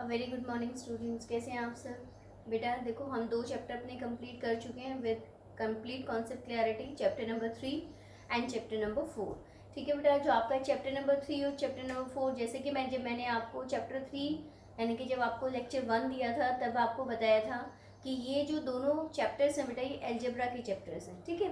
Very good morning students, कैसे हैं आप सब। बेटा देखो, हम 2 चैप्टर अपने कंप्लीट कर चुके हैं with complete concept clarity, chapter number 3 and chapter number 4। ठीक है बेटा, जो आपका चैप्टर नंबर 3 और चैप्टर नंबर 4, जैसे कि मैंने आपको चैप्टर 3 यानी कि जब आपको लेक्चर 1 दिया था तब आपको बताया था कि ये जो दोनों चैप्टर्स हैं बेटा, ये एल्जेब्रा के चैप्टर्स हैं। ठीक है,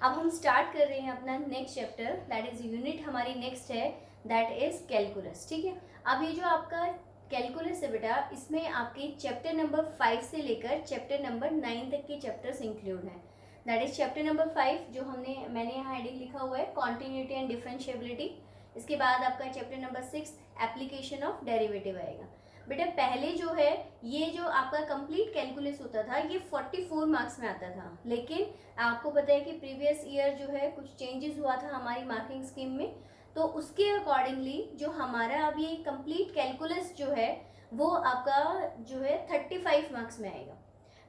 अब हम स्टार्ट कर रहे हैं अपना next chapter, that is unit हमारी नेक्स्ट है, दैट इज कैलकुलस। ठीक है, अब ये जो आपका कैलकुलस है बेटा, इसमें आपके चैप्टर नंबर 5 से लेकर चैप्टर नंबर 9 तक के चैप्टर्स इंक्लूड हैं। दैट इज चैप्टर नंबर 5 जो मैंने यहाँ हेडिंग लिखा हुआ है कॉन्टिन्यूटी एंड डिफरेंशिएबिलिटी। इसके बाद आपका chapter number 6 application of derivative आएगा। बेटा पहले जो है, ये जो आपका कंप्लीट कैलकुलस होता था ये 44 मार्क्स में आता था, लेकिन आपको पता है कि प्रीवियस ईयर जो है कुछ चेंजेस हुआ था हमारी मार्किंग स्कीम में, तो उसके अकॉर्डिंगली जो हमारा अब ये कंप्लीट कैलकुलस जो है वो आपका जो है 35 मार्क्स में आएगा।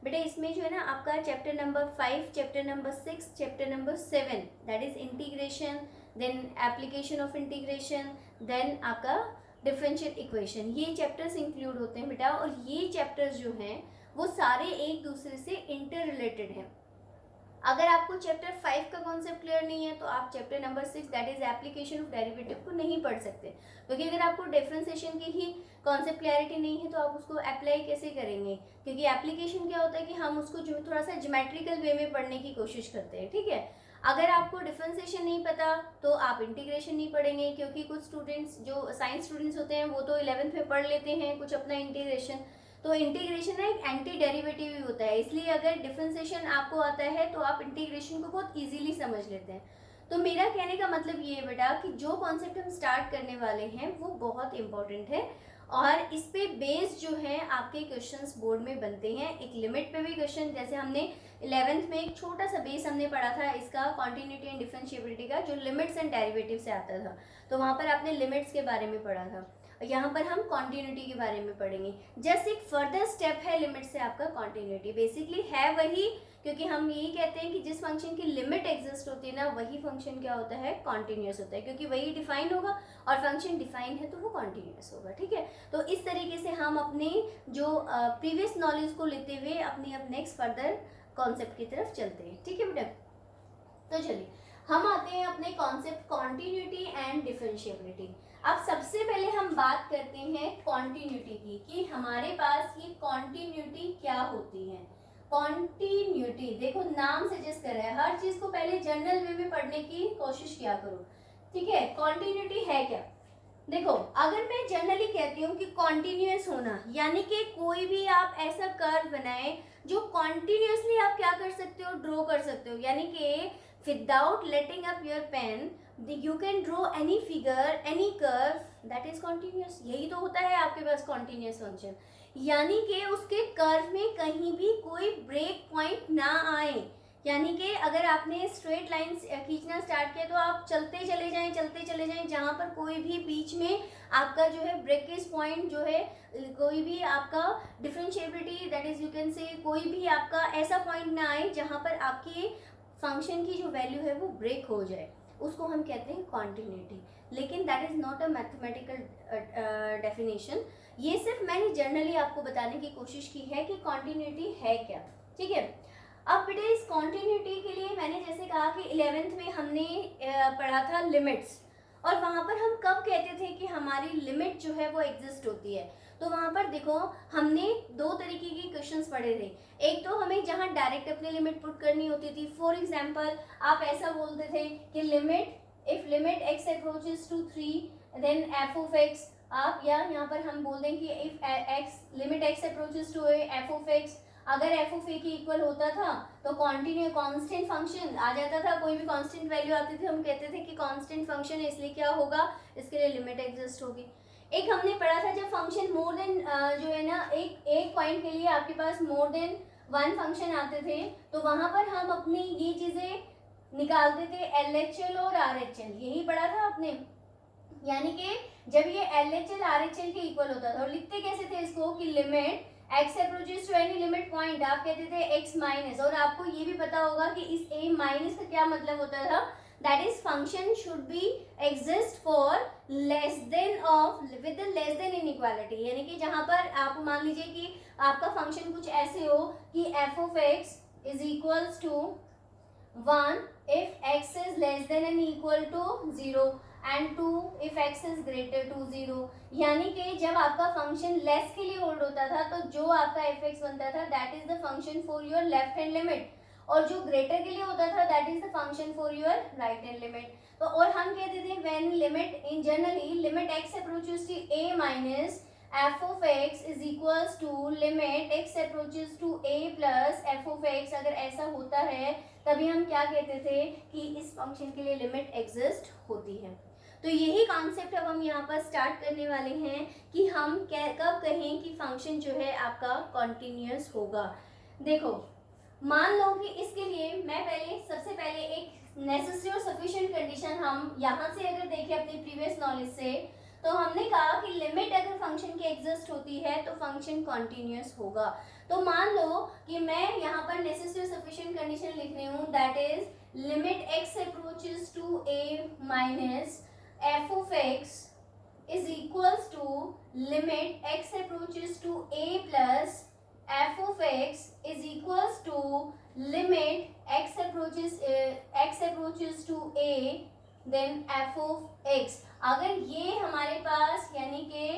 बेटा इसमें जो है ना आपका chapter number 5, chapter number 6, chapter number 7 that is integration, then application of integration, then आपका डिफरेंशियल इक्वेशन, ये चैप्टर्स इंक्लूड होते हैं बेटा। और ये चैप्टर्स जो हैं वो सारे एक दूसरे से इंटर रिलेटेड हैं। अगर आपको चैप्टर 5 का कॉन्सेप्ट क्लियर नहीं है तो आप chapter number 6 that is application of derivative को नहीं पढ़ सकते, क्योंकि अगर आपको डिफरेंशिएशन की ही कॉन्सेप्ट क्लैरिटी नहीं है तो आप उसको अप्लाई कैसे करेंगे, क्योंकि एप्लीकेशन क्या होता है कि हम उसको जो थोड़ा सा ज्योमेट्रिकल वे में पढ़ने की कोशिश करते हैं। ठीक है, अगर आपको डिफरेंशिएशन नहीं पता तो आप इंटीग्रेशन नहीं पढ़ेंगे, क्योंकि कुछ स्टूडेंट्स जो साइंस स्टूडेंट्स होते हैं वो तो 11th में पढ़ लेते हैं कुछ अपना इंटीग्रेशन, तो इंटीग्रेशन ना एक एंटी डेरिवेटिव ही होता है, इसलिए अगर डिफरेंशिएशन आपको आता है तो आप इंटीग्रेशन को बहुत इजीली समझ लेते हैं। तो मेरा कहने का मतलब ये है बेटा कि जो कॉन्सेप्ट हम स्टार्ट करने वाले हैं वो बहुत इंपॉर्टेंट है, और इस पे बेस्ड जो है आपके क्वेश्चंस बोर्ड में बनते हैं। एक लिमिट पे भी क्वेश्चन, जैसे हमने 11th में एक छोटा सा बेस हमने पढ़ा था इसका कॉन्टिन्यूटी एंड डिफरेंशिएबिलिटी का, जो लिमिट्स एंड डेरिवेटिव से आता था, तो वहाँ पर आपने लिमिट्स के बारे में पढ़ा था। यहाँ पर हम कॉन्टिन्यूटी के बारे में पढ़ेंगे। जस्ट एक फर्दर स्टेप है लिमिट से आपका कॉन्टिन्यूटी, बेसिकली है वही, क्योंकि हम यही कहते हैं कि जिस फंक्शन की लिमिट एग्जिस्ट होती है ना वही फंक्शन क्या होता है, कॉन्टिन्यूस होता है, क्योंकि वही डिफाइन होगा और फंक्शन डिफाइन है तो वो कॉन्टिन्यूस होगा। ठीक है, तो इस तरीके से हम अपने जो प्रीवियस नॉलेज को लेते हुए अपनी अब नेक्स्ट फर्दर कॉन्सेप्ट की तरफ चलते हैं। ठीक है बेटा, तो चलिए हम आते हैं अपने कॉन्सेप्ट कॉन्टिन्यूटी एंड डिफरेंशिएबिलिटी। अब सबसे पहले हम बात करते हैं कॉन्टिन्यूटी की, कि हमारे पास ये कॉन्टिन्यूटी क्या होती है। कॉन्टिन्यूटी देखो नाम सजेस्ट कर रहा है, हर चीज को पहले जनरल वे में पढ़ने की कोशिश किया करो। ठीक है, कॉन्टिन्यूटी है क्या। देखो अगर मैं जनरली कहती हूँ कि कॉन्टिन्यूस होना, यानी कि कोई भी आप ऐसा कर्व बनाए जो कॉन्टिन्यूसली आप क्या कर सकते हो, ड्रॉ कर सकते हो, यानी कि without letting up your pen you can draw any figure any curve that is continuous. यही तो होता है आपके पास कॉन्टिन्यूस फंक्शन, यानी कि उसके कर्व में कहीं भी कोई ब्रेक पॉइंट ना आए, यानी कि अगर आपने स्ट्रेट लाइन खींचना स्टार्ट किया तो आप चलते चले जाएं जहां पर कोई भी बीच में आपका जो है ब्रेकेज पॉइंट जो है, कोई भी आपका differentiability that is you can say कोई भी आपका ऐसा पॉइंट ना आए जहां पर आपकी फंक्शन की जो वैल्यू है वो ब्रेक हो जाए, उसको हम कहते हैं कॉन्टिन्यूटी। लेकिन that is not a mathematical definition, ये सिर्फ मैंने जनरली आपको बताने की कोशिश की है कि कॉन्टिन्यूटी है क्या। ठीक है, अब बेटे इस कॉन्टिन्यूटी के लिए मैंने जैसे कहा कि 11th में हमने पढ़ा था लिमिट्स, और वहाँ पर हम कब कहते थे कि हमारी लिमिट जो है वो एग्जिस्ट होती है, तो वहाँ पर देखो हमने 2 तरीके के क्वेश्चंस पढ़े थे। एक तो हमें जहाँ डायरेक्ट अपनी लिमिट पुट करनी होती थी, फॉर एग्जाम्पल आप ऐसा बोलते थे कि limit if limit x approaches to 3 then f of x, आप या यहाँ पर हम बोल दें कि if x limit x approaches to f of x, अगर f ऑफ a के इक्वल होता था तो कॉन्टिन्यू कांस्टेंट फंक्शन आ जाता था, कोई भी कांस्टेंट वैल्यू आती थी हम कहते थे कि कांस्टेंट फंक्शन है इसलिए क्या होगा, इसके लिए लिमिट एग्जिस्ट होगी। एक हमने पढ़ा था जब फंक्शन मोर देन जो है ना एक पॉइंट के लिए आपके पास मोर देन 1 फंक्शन आते थे, तो वहां पर हम अपनी ये चीजें निकालते थे LHL और RHL, यही पढ़ा था आपने, यानी कि जब ये LHL RHL के इक्वल होता था, और लिखते कैसे थे इसको कि limit x approaches to any limit point, आप कहते थे x माइनस, और आपको ये भी पता होगा कि इस a माइनस का क्या मतलब होता था, that is function should be exist for less than of with less than inequality, यानी कि जहां पर आप मान लीजिए कि आपका फंक्शन कुछ ऐसे हो कि f of x is equals to 1 if x is less than and equal to 0 and 2 if x is greater to 0, यानी कि जब आपका फंक्शन लेस के लिए होल्ड होता था तो जो आपका एफ एक्स बनता था that is the function for your left hand limit, और जो ग्रेटर के लिए होता था that is the function for your right hand limit. तो और हम कहते थे when limit in generally limit x approaches to a minus f of x is equals to limit x approaches to a plus f of x, अगर ऐसा होता है तभी हम क्या कहते थे कि इस फंक्शन के लिए लिमिट एग्जिस्ट होती है। तो यही कॉन्सेप्ट अब हम यहाँ पर स्टार्ट करने वाले हैं कि हम कब कहें कि फंक्शन जो है आपका कॉन्टिन्यूअस होगा। देखो मान लो कि इसके लिए मैं सबसे पहले एक नेसेसरी और सफिशिएंट कंडीशन हम यहाँ से अगर देखें अपने प्रीवियस नॉलेज से, तो हमने कहा कि लिमिट अगर फंक्शन की एग्जिस्ट होती है तो फंक्शन कॉन्टिन्यूअस होगा। तो मान लो कि मैं यहाँ पर नेसेसरी सफिशिएंट कंडीशन लिख रही हूँ, that is limit x approaches to a minus f of x is equals to limit x approaches to a plus f of x is equals to limit x approaches to a then f of x। अगर ये हमारे पास यानी कि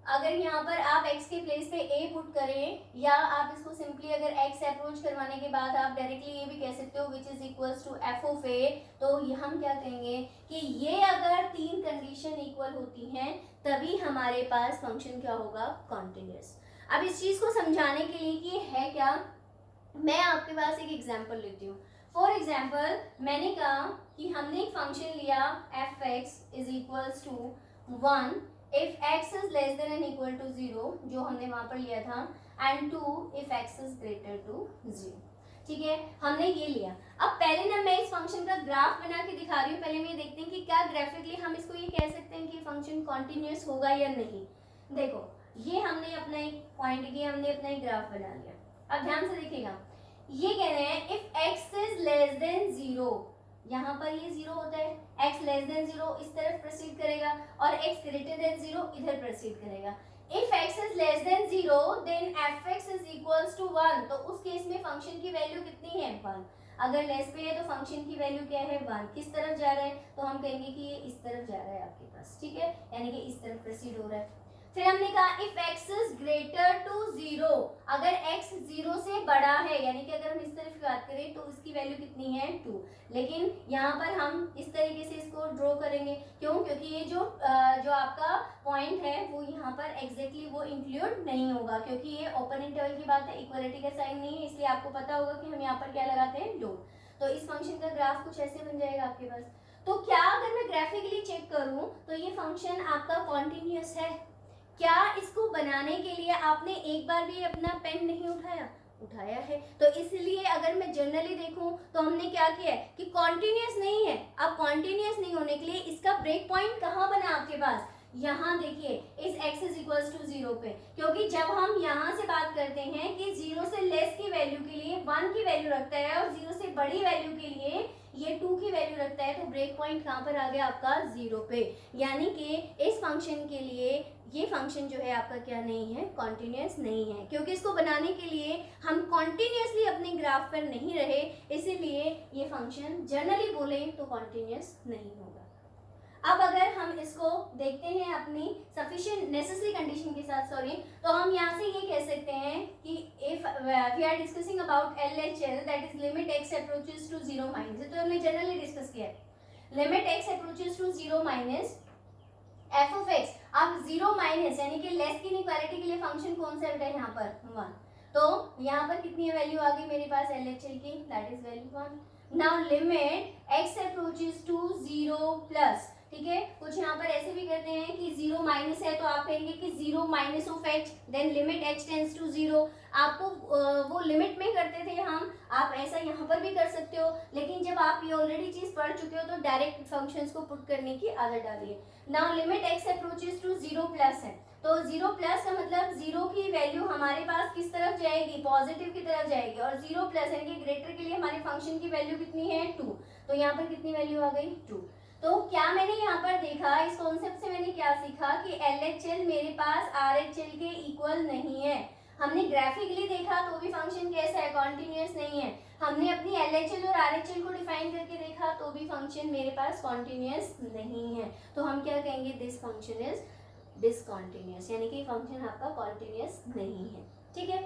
अगर यहाँ पर आप x के प्लेस पे a पुट करें, या आप इसको सिंपली अगर x अप्रोच करवाने के बाद आप डायरेक्टली ये भी कह सकते हो which is equals to f of a, तो हम क्या कहेंगे कि ये अगर तीन कंडीशन इक्वल होती हैं तभी हमारे पास फंक्शन क्या होगा, कॉन्टिन्यूअस। अब इस चीज़ को समझाने के लिए कि है क्या, मैं आपके पास एक एग्जाम्पल लेती हूँ। फॉर एग्जाम्पल मैंने कहा कि हमने एक फंक्शन लिया f x is equals to 1 if x is less than and equal to 0, जो हमने वहां पर लिया था, and 2 if x is greater to 0। ठीक है, हमने ये लिया। अब पहले ना मैं इस फंक्शन का ग्राफ बना के दिखा रही हूँ, पहले हम ये देखते हैं कि क्या ग्राफिकली हम इसको ये कह सकते हैं कि फंक्शन कॉन्टिन्यूअस होगा या नहीं। देखो ये हमने अपना एक पॉइंट किया, हमने अपना एक ग्राफ बना लिया। अब ध्यान से देखिएगा, ये कह रहे हैं if x is less than 0, यहाँ पर ये 0 होता है, x लेस देन 0 इस तरफ प्रोसीड करेगा और x ग्रेटर देन 0 इधर प्रोसीड करेगा। If x is less than 0 then fx is equals to 1, तो उस केस में फंक्शन की वैल्यू कितनी है, 1। अगर लेस पे है तो फंक्शन की वैल्यू क्या है, 1। किस तरफ जा रहा है, तो हम कहेंगे कि ये इस तरफ जा रहा है आपके पास, ठीक है, यानी कि इस तरफ प्रोसीड हो रहा है। फिर हमने कहा if x is greater to 0, अगर x 0 से बड़ा है, यानी कि अगर हम इस तरफ की बात करें तो उसकी वैल्यू कितनी है, 2। लेकिन यहाँ पर हम इस तरीके से इसको ड्रॉ करेंगे, क्यों, क्योंकि ये जो आपका पॉइंट है वो यहाँ पर एग्जैक्टली वो इंक्लूड नहीं होगा, क्योंकि ये ओपन इंटरवल की बात है, इक्वलिटी का साइन नहीं है, इसलिए आपको पता होगा कि हम यहाँ पर क्या लगाते हैं, डॉट। तो इस फंक्शन का ग्राफ कुछ ऐसे बन जाएगा आपके पास। तो क्या अगर मैं ग्राफिकली चेक करूँ तो ये फंक्शन आपका कॉन्टिन्यूअस है क्या? इसको बनाने के लिए आपने एक बार भी अपना पेन नहीं उठाया है। तो इसलिए अगर मैं जनरली देखूं तो हमने क्या किया है कि कॉन्टिन्यूअस नहीं है। अब कॉन्टिन्यूअस नहीं होने के लिए इसका ब्रेक पॉइंट कहाँ बना आपके पास, यहाँ देखिए इस x इज इक्वल्स टू 0 पे, क्योंकि जब हम यहाँ से बात करते हैं कि 0 से लेस की वैल्यू के लिए 1 की वैल्यू रखता है और 0 से बड़ी वैल्यू के लिए ये 2 की वैल्यू रखता है, तो ब्रेक पॉइंट कहाँ पर आ गया आपका, 0 पे। यानी कि इस फंक्शन के लिए ये फंक्शन जो है आपका क्या नहीं है, कॉन्टिन्यूअस नहीं है, क्योंकि इसको बनाने के लिए हम कॉन्टिन्यूअसली अपने ग्राफ पर नहीं रहे, इसीलिए ये फंक्शन जनरली बोले तो कॉन्टिन्यूअस नहीं होगा। अब अगर हम इसको देखते हैं अपनी सफिशिएंट नेसेसरी कंडीशन के साथ, तो हम यहाँ से ये कह सकते हैं कि if we are discussing about LHL, that is limit x approaches to 0 minus, तो हमने जनरली डिस्कस किया है, limit x approaches to 0 minus f of x। अब 0 माइनस यानी कि लेस की इनइक्वालिटी के लिए फंक्शन कौन सा बेटा है यहाँ पर, 1। तो यहाँ पर कितनी वैल्यू आ गई मेरे पास LHL की, that is value 1। Now limit x approaches to 0 plus, ठीक है, कुछ यहाँ पर ऐसे भी करते हैं कि 0 माइनस है तो आप कहेंगे कि 0 minus of h, then limit h tends to 0। आपको वो लिमिट में करते थे हम, आप ऐसा यहाँ पर भी कर सकते हो, लेकिन जब आप ये ऑलरेडी चीज पढ़ चुके हो तो डायरेक्ट फंक्शंस को पुट करने की आदत डालिए। Now limit x approaches to 0 plus है, तो 0 प्लस का मतलब 0 की वैल्यू हमारे पास किस तरफ जाएगी, पॉजिटिव की तरफ जाएगी, और 0 प्लस यानी कि ग्रेटर के लिए हमारे फंक्शन की वैल्यू कितनी है, 2। तो यहाँ पर कितनी वैल्यू आ गई 2। तो क्या मैंने यहाँ पर देखा, इस कॉन्सेप्ट से मैंने क्या सीखा कि LHL मेरे पास RHL के इक्वल नहीं है। हमने ग्राफिकली देखा तो भी फंक्शन कैसा है, कॉन्टिन्यूस नहीं है। हमने अपनी LHL और RHL को डिफाइन करके देखा तो भी फंक्शन मेरे पास कॉन्टिन्यूस नहीं है। तो हम क्या कहेंगे, दिस फंक्शन इज डिसकॉन्टिन्यूस, यानी कि फंक्शन आपका कॉन्टिन्यूस नहीं है। ठीक है,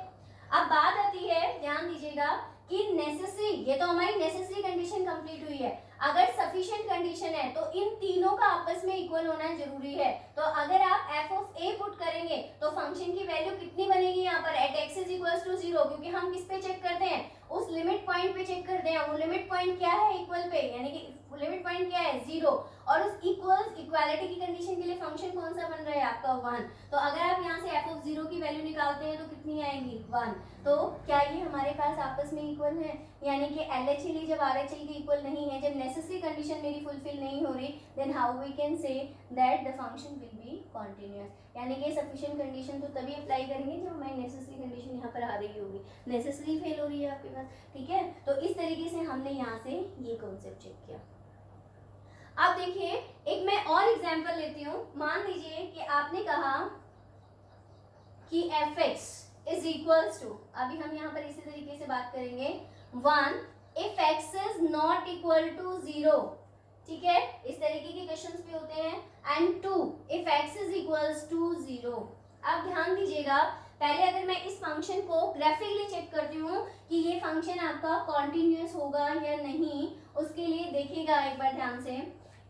अब बात आती है, ध्यान दीजिएगा कि नेसेसरी, ये तो हमारी नेसेसरी कंडीशन कंप्लीट हुई है। अगर सफिशिएंट कंडीशन है तो इन तीनों का आपस में इक्वल होना जरूरी है। तो अगर आप f ऑफ a पुट करेंगे तो फंक्शन की वैल्यू कितनी बनेगी यहाँ पर, at x is equals to 0, क्योंकि हम किस पे चेक करते हैं, उस लिमिट पॉइंट पे चेक करते हैं। वो लिमिट पॉइंट क्या है, इक्वल पे, यानी कि लिमिट पॉइंट क्या है 0, और उस इक्वालिटी की कंडीशन के लिए फंक्शन कौन सा बन रहा है आपका 1। तो अगर आप यहाँ से f ऑफ 0 की वैल्यू निकालते हैं तो कितनी आएगी 1। तो क्या ये हमारे पास आपस में इक्वल है, यानी कि LHL जब RHL के इक्वल नहीं है, जब नेसेसरी कंडीशन मेरी फुलफिल नहीं हो रही, then how we can say that the function will be continuous, यानी कि सफिशिएंट कंडीशन तो तभी अप्लाई करेंगे जब हमारी नेसेसरी कंडीशन यहाँ पर आ रही होगी। नेसेसरी फेल हो रही है आपके पास, ठीक है। तो इस तरीके से हमने यहाँ से ये कॉन्सेप्ट चेक किया। अब देखिए, एक मैं और एग्जांपल लेती हूँ। मान लीजिए कि आपने कहा कि fx इज इक्वल्स टू, अभी हम यहाँ पर इसी तरीके से बात करेंगे, 1 if x is not equal to 0, ठीक है, इस तरीके के क्वेश्चंस भी होते हैं, and 2 if x is equals to 0। अब ध्यान दीजिएगा, पहले अगर मैं इस फंक्शन को ग्राफिकली चेक करती हूँ कि ये फंक्शन आपका कॉन्टिन्यूस होगा या नहीं, उसके लिए देखिएगा एक बार ध्यान से।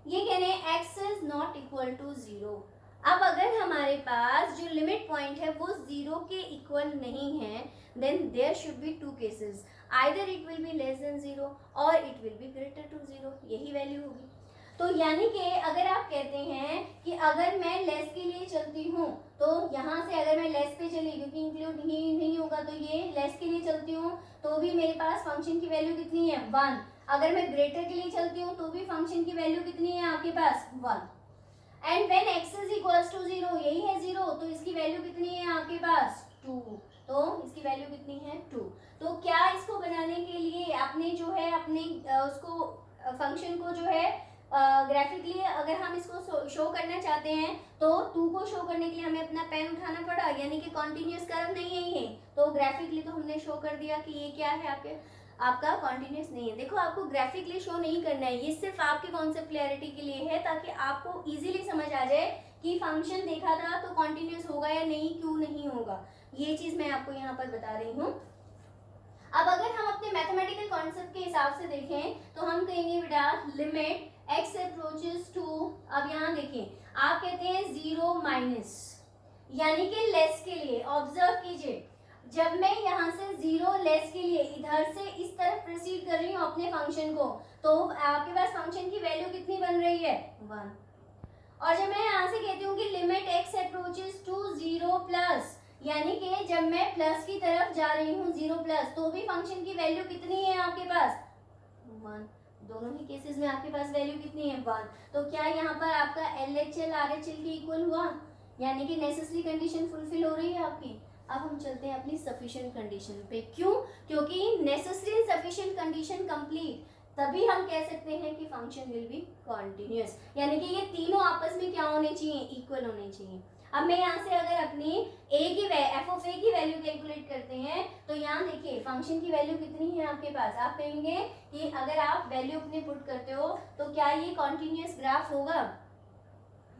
ये कह रहे हैं x is not equal to 0। अब अगर हमारे पास जो लिमिट पॉइंट है वो 0 के इक्वल नहीं है, then there should be two cases, either it will be less than 0 और it will be greater to 0, यही वैल्यू होगी। तो यानी कि अगर आप कहते हैं कि अगर मैं लेस के लिए चलती हूँ, तो यहाँ से अगर मैं लेस पे चली, क्योंकि इंक्लूड ही नहीं होगा, तो ये लेस के लिए चलती हूँ तो भी मेरे पास फंक्शन की वैल्यू कितनी है 1। अगर मैं ग्रेटर के लिए चलती हूँ तो भी फंक्शन की वैल्यू कितनी है आपके पास 1। And when x is equals to 0, यही है 0, तो इसकी वैल्यू कितनी है आपके पास 2, तो इसकी वैल्यू कितनी है 2। तो क्या इसको बनाने के लिए आपने जो है अपने उसको फंक्शन को जो है ग्राफिकली अगर हम इसको शो करना चाहते हैं तो 2 को शो करने के लिए हमें अपना पेन उठाना पड़ा, यानी कि कॉन्टिन्यूस कर्व नहीं है ये, तो ग्राफिकली तो हमने शो कर दिया कि ये क्या है आपका कॉन्टिन्यूस नहीं है। देखो, आपको ग्राफिकली शो नहीं करना है, ये सिर्फ आपके कॉन्सेप्ट क्लैरिटी के लिए है, ताकि आपको इजीली समझ आ जाए कि फंक्शन देखा था तो कॉन्टिन्यूस होगा या नहीं, क्यों नहीं होगा, ये चीज मैं आपको यहाँ पर बता रही हूँ। अब अगर हम अपने मैथमेटिकल कॉन्सेप्ट के हिसाब से देखें तो हम कहेंगे बेटा लिमिट x अप्रोचेस टू, अब यहाँ देखिए आप कहते हैं 0 माइनस, यानी कि लेस के लिए। ऑब्जर्व कीजिए, जब मैं यहाँ से 0 लेस के लिए इधर से इस तरफ प्रोसीड कर रही हूँ अपने फंक्शन को, तो आपके पास फंक्शन की वैल्यू कितनी बन रही है 1। और जब मैं यहाँ से कहती हूँ कि limit x approaches to 0 plus, यानी कि जब मैं प्लस की तरफ जा रही हूँ 0 प्लस, तो भी फंक्शन की वैल्यू कितनी है आपके पास 1। दोनों ही केसेस में आपके पास वैल्यू कितनी है 1। तो क्या यहाँ पर आपका LHL RHL के इक्वल हुआ, यानी कि नेसेसरी कंडीशन फुलफिल हो रही है आपकी। अब हम चलते हैं अपनी सफिशिएंट कंडीशन पे, क्यों, क्योंकि नेसेसरी सफिशिएंट कंडीशन कंप्लीट, तभी हम कह सकते हैं कि फंक्शन विल बी कॉन्टिन्यूस, यानी कि ये तीनों आपस में क्या होने चाहिए, इक्वल होने चाहिए। अब मैं यहाँ से अगर अपनी f ऑफ a की वैल्यू कैलकुलेट करते हैं तो यहाँ देखिए फंक्शन की वैल्यू कितनी है आपके पास। आप कहेंगे कि अगर आप वैल्यू अपनी पुट करते हो तो क्या ये कॉन्टिन्यूस ग्राफ होगा,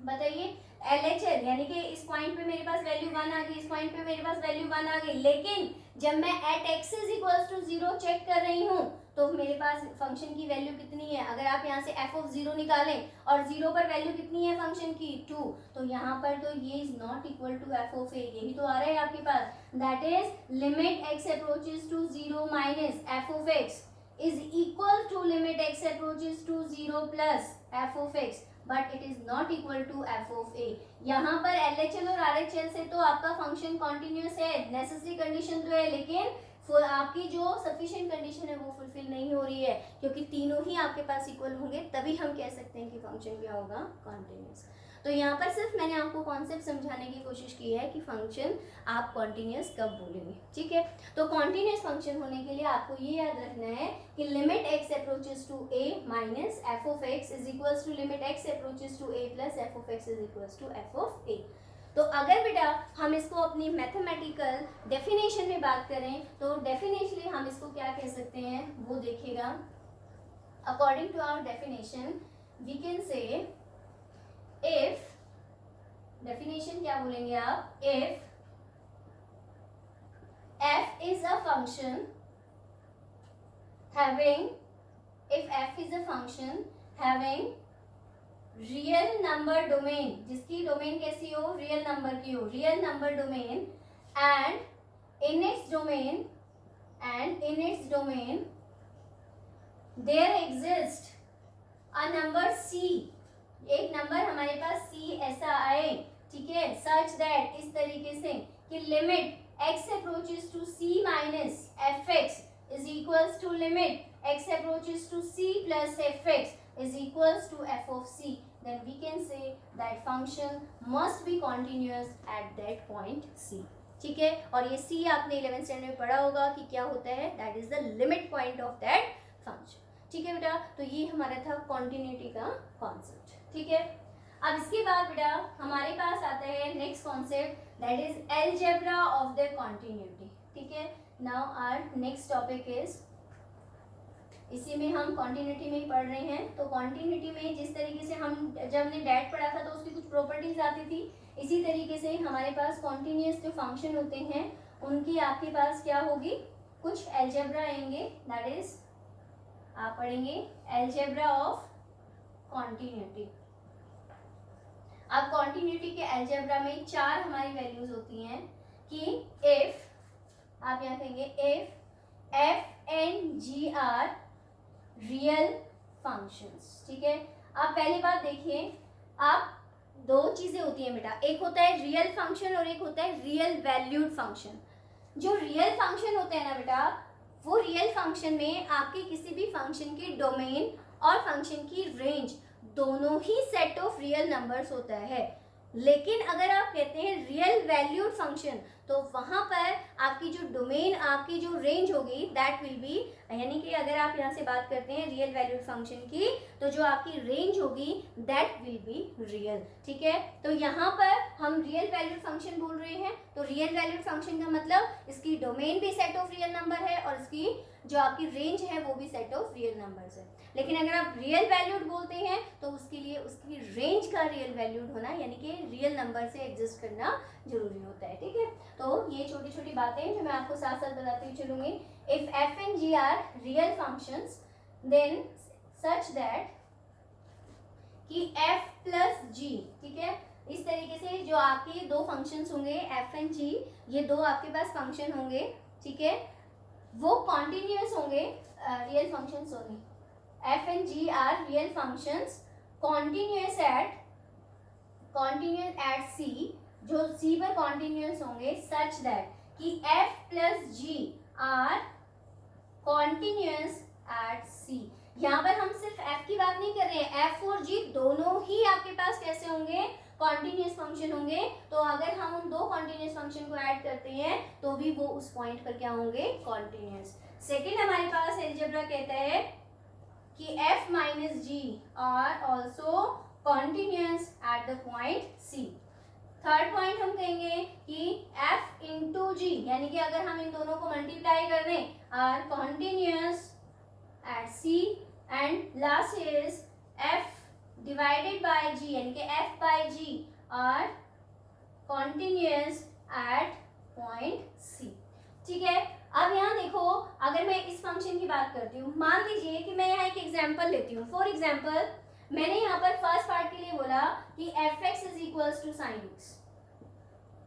बताइए। LHL यानी कि इस पॉइंट पे मेरे पास वैल्यू 1 आ गई, इस पॉइंट पे मेरे पास वैल्यू 1 आ गई, लेकिन जब मैं at x is equals to 0 check कर रही हूँ तो मेरे पास फंक्शन की वैल्यू कितनी है। अगर आप यहाँ से f ऑफ 0 निकालें और 0 पर वैल्यू कितनी है फंक्शन की 2, तो यहाँ पर तो ये is not equal to f of a, यही तो आ रहा है आपके पास। That is limit x approaches to 0 minus f of x is equal to limit x approaches to 0 plus f of x, but it is not equal to f of a। यहाँ पर LHL और RHL से तो आपका function continuous है, necessary condition तो है, लेकिन आपकी जो सफिशिएंट कंडीशन है वो फुलफिल नहीं हो रही है, क्योंकि तीनों ही आपके पास इक्वल होंगे तभी हम कह सकते हैं कि फंक्शन क्या होगा कॉन्टिन्यूस। तो यहाँ पर सिर्फ मैंने आपको कॉन्सेप्ट समझाने की कोशिश की है कि फंक्शन आप कॉन्टिन्यूस कब बोलेंगे, ठीक है। तो कॉन्टिन्यूस फंक्शन होने के लिए आपको ये याद रखना है कि limit x approaches to a minus f of x is equals to limit x approaches to a plus f of x is equals to F of a। तो अगर बेटा हम इसको अपनी मैथमेटिकल डेफिनेशन में बात करें तो डेफिनेटली हम इसको क्या कह सकते हैं वो देखिएगा। According to our definition we can say if, definition क्या बोलेंगे आप, इफ f is a function having, if f is a function having real number domain, जिसकी डोमेन कैसी हो, रियल नंबर की हो, real number domain, and in its domain there exist a number c, एक नंबर हमारे पास c ऐसा आए, ठीक है, सच दैट, इस तरीके से कि limit x approaches to c minus f x is equals to limit x approaches to c plus fx is equals to f of c, then we can say that function must be continuous at that point c, ठीक है। और ये c आपने 11th standard में पढ़ा होगा कि क्या होता है, that is the limit point of that function, ठीक है बेटा। तो ये हमारा था continuity का कॉन्सेप्ट, ठीक है। अब इसके बाद बेटा हमारे पास आता है next concept, that is algebra of the continuity, ठीक है। now our next topic is, इसी में हम कॉन्टिन्यूटी में ही पढ़ रहे हैं। तो कॉन्टिन्यूटी में जिस तरीके से हम जब हमने डैट पढ़ा था तो उसकी कुछ प्रॉपर्टीज आती थी, इसी तरीके से हमारे पास कॉन्टिन्यूस जो फंक्शन होते हैं उनकी आपके पास क्या होगी, कुछ एल्जेब्रा आएंगे, दैट इज आप पढ़ेंगे एल्जेब्रा ऑफ कॉन्टिन्यूटी। अब कॉन्टिन्यूटी के एल्जेब्रा में 4 हमारी वैल्यूज होती हैं कि इफ, आप यहाँ कहेंगे if F and ji are real functions, ठीक है। आप पहली बात देखिए, आप दो चीजें होती हैं बेटा, एक होता है रियल फंक्शन और एक होता है रियल वैल्यूड फंक्शन। जो रियल फंक्शन होता है ना बेटा, वो रियल फंक्शन में आपके किसी भी फंक्शन की डोमेन और फंक्शन की रेंज दोनों ही सेट ऑफ रियल नंबर्स होता है। लेकिन अगर आप कहते हैं रियल वैल्यूड फंक्शन, तो वहां पर आपकी जो डोमेन, आपकी जो रेंज होगी दैट विल बी, यानी कि अगर आप यहाँ से बात करते हैं रियल वैल्यूड फंक्शन की, तो जो आपकी रेंज होगी दैट विल बी रियल, ठीक है। तो यहाँ पर हम रियल वैल्यूड फंक्शन बोल रहे हैं, तो रियल वैल्यूड फंक्शन का मतलब इसकी डोमेन भी सेट ऑफ रियल नंबर है और इसकी जो आपकी रेंज है वो भी सेट ऑफ रियल नंबर्स है। लेकिन अगर आप रियल वैल्यूड बोलते हैं तो उसके लिए उसकी रेंज का रियल वैल्यूड होना, यानी कि रियल नंबर से एग्जिस्ट करना जरूरी होता है, ठीक है। तो ये छोटी छोटी बातें जो मैं आपको साथ साथ बताती हुई चलूंगी। If F and ji are real functions then such that कि एफ प्लस जी, ठीक है, इस तरीके से जो आपके दो फंक्शंस होंगे एफ एंड जी, ये दो आपके पास फंक्शन होंगे, ठीक है, वो कॉन्टिन्यूस होंगे, रियल फंक्शंस होंगे। F and ji are real functions continuous at C, जो सी पर कॉन्टिन्यूस होंगे, सच दैट कि F plus G are continuous at C. यहाँ पर हम सिर्फ एफ की बात नहीं कर रहे हैं, एफ और जी दोनों ही आपके पास कैसे होंगे, कॉन्टिन्यूस फंक्शन होंगे। तो अगर हम उन दो कॉन्टिन्यूस फंक्शन को ऐड करते हैं तो भी वो उस पॉइंट पर क्या होंगे, कॉन्टिन्यूस। सेकेंड हमारे पास एल्जेब्रा कहता है कि f minus g are also continuous at the point c। Third point हम कहेंगे कि f इंटू जी, यानी कि अगर हम इन दोनों को मल्टीप्लाई कर दें, are continuous at c, and last is f divided by g, यानी कि f by g are continuous at point c, ठीक है। अब यहाँ देखो, अगर मैं इस फंक्शन की बात करती हूँ, मान लीजिए कि मैं यहाँ एक एग्जांपल लेती हूँ। फॉर एग्जांपल मैंने यहाँ पर फर्स्ट पार्ट के लिए बोला कि f x is equals to sine x,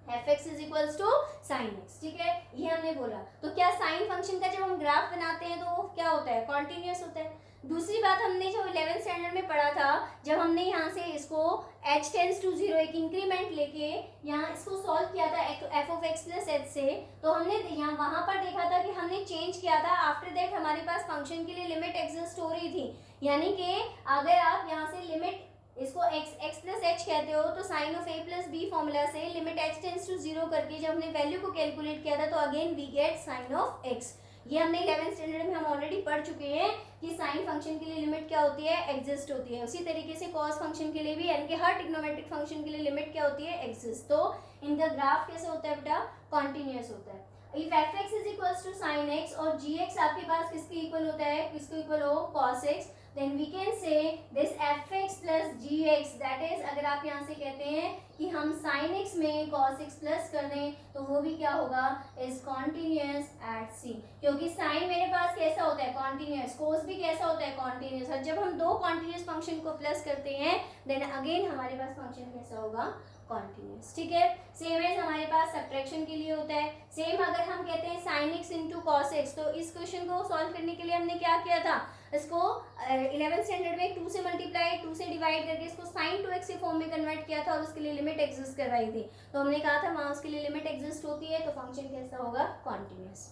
f x is equals to sine x, ठीक है, ये हमने बोला। तो क्या साइन फंक्शन का जब हम ग्राफ बनाते हैं तो वो क्या होता है, कॉन्टिन्यूस होता है। दूसरी बात हमने जो 11th स्टैंडर्ड में पढ़ा था, जब हमने यहाँ से इसको h टेंड्स टू 0 एक इंक्रीमेंट लेके यहाँ इसको सॉल्व किया था f of x plus h से, तो हमने यहाँ वहाँ पर देखा था कि हमने चेंज किया था। आफ्टर दैट हमारे पास फंक्शन के लिए लिमिट एग्जिस्ट हो रही थी, यानी कि अगर आप यहाँ से लिमिट इसको x प्लस एच कहते हो, तो sine of a plus b formula से लिमिट h टेंस टू 0 करके जब हमने वैल्यू को कैलकुलेट किया था तो again we get sine of x। ये हमने 11th स्टैंडर्ड में हम ऑलरेडी पढ़ चुके हैं कि साइन फंक्शन के लिए लिमिट क्या होती है, एग्जिस्ट होती है। उसी तरीके से कॉस फंक्शन के लिए भी, यानी कि हर ट्रिग्नोमेट्रिक फंक्शन के लिए लिमिट क्या होती है, एग्जिस्ट। तो इनका ग्राफ कैसे होता है बेटा, कॉन्टिन्यूअस होता है। If f x is equal to sine x और जी एक्स आपके पास किसके इक्वल होता है, किसके इक्वल हो, cos x, then we can say this fx plus gx, that is अगर आप यहाँ से कहते हैं कि हम sin x में cos x प्लस कर दें तो वो भी क्या होगा, is continuous at c, क्योंकि sin मेरे पास कैसा होता है, continuous, cos भी कैसा होता है, continuous। और जब हम दो continuous फंक्शन को प्लस करते हैं then again हमारे पास फंक्शन कैसा होगा, कॉन्टिन्यूस। ठीक है, सेम एज हमारे पास सब्ट्रैक्शन के लिए होता है। सेम अगर हम कहते हैं sine x into cos x, तो इस क्वेश्चन को सॉल्व करने के लिए हमने क्या किया था, इसको 11th स्टैंडर्ड में 2 से मल्टीप्लाई, 2 से डिवाइड करके इसको साइन 2x के फॉर्म में कन्वर्ट किया था और उसके लिए लिमिट एग्जिस्ट करवाई थी। तो हमने कहा था वहाँ उसके लिए लिमिट एग्जिस्ट होती है तो फंक्शन कैसा होगा, कॉन्टिन्यूस।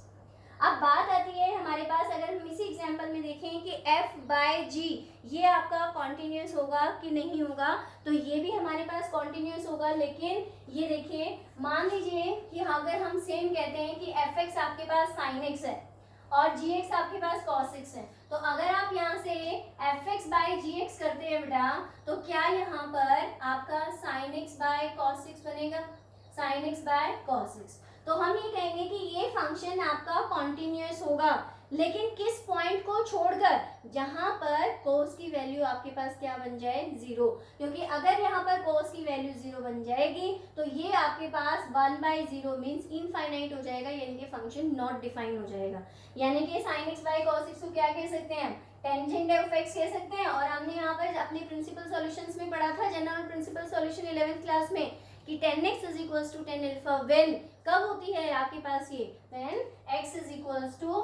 अब बात आती है हमारे पास, अगर हम इसी एग्जांपल में देखें कि f बाय g ये आपका कॉन्टिन्यूस होगा कि नहीं होगा, तो ये भी हमारे पास कॉन्टिन्यूस होगा। लेकिन ये देखिए, मान लीजिए कि अगर हम सेम कहते हैं कि fx आपके पास sin x है और gx आपके पास cos x है, तो अगर आप यहाँ से fx बाय gx करते हैं बेटा, तो क्या यहाँ पर आपका sin x by cos x बनेगा, sin x by cos x। तो हम ये कहेंगे कि ये फंक्शन आपका कॉन्टिन्यूअस होगा, लेकिन किस पॉइंट को छोड़कर, जहां पर कोस की वैल्यू आपके पास क्या बन जाए, 0। क्योंकि अगर यहाँ पर कोस की वैल्यू 0 बन जाएगी तो ये आपके पास 1/0 मीन्स इनफाइनाइट हो जाएगा, यानी कि फंक्शन नॉट डिफाइन हो जाएगा। यानी कि sin x by cos x को क्या कह सकते हैं, टेंजेंट ऑफ x कह सकते हैं। और हमने यहाँ पर अपने प्रिंसिपल सॉल्यूशंस में पढ़ा था, general principle solution 11th class में, कि 10x is equals to 10 alpha when कब होती है आपके पास ये, when x is equals to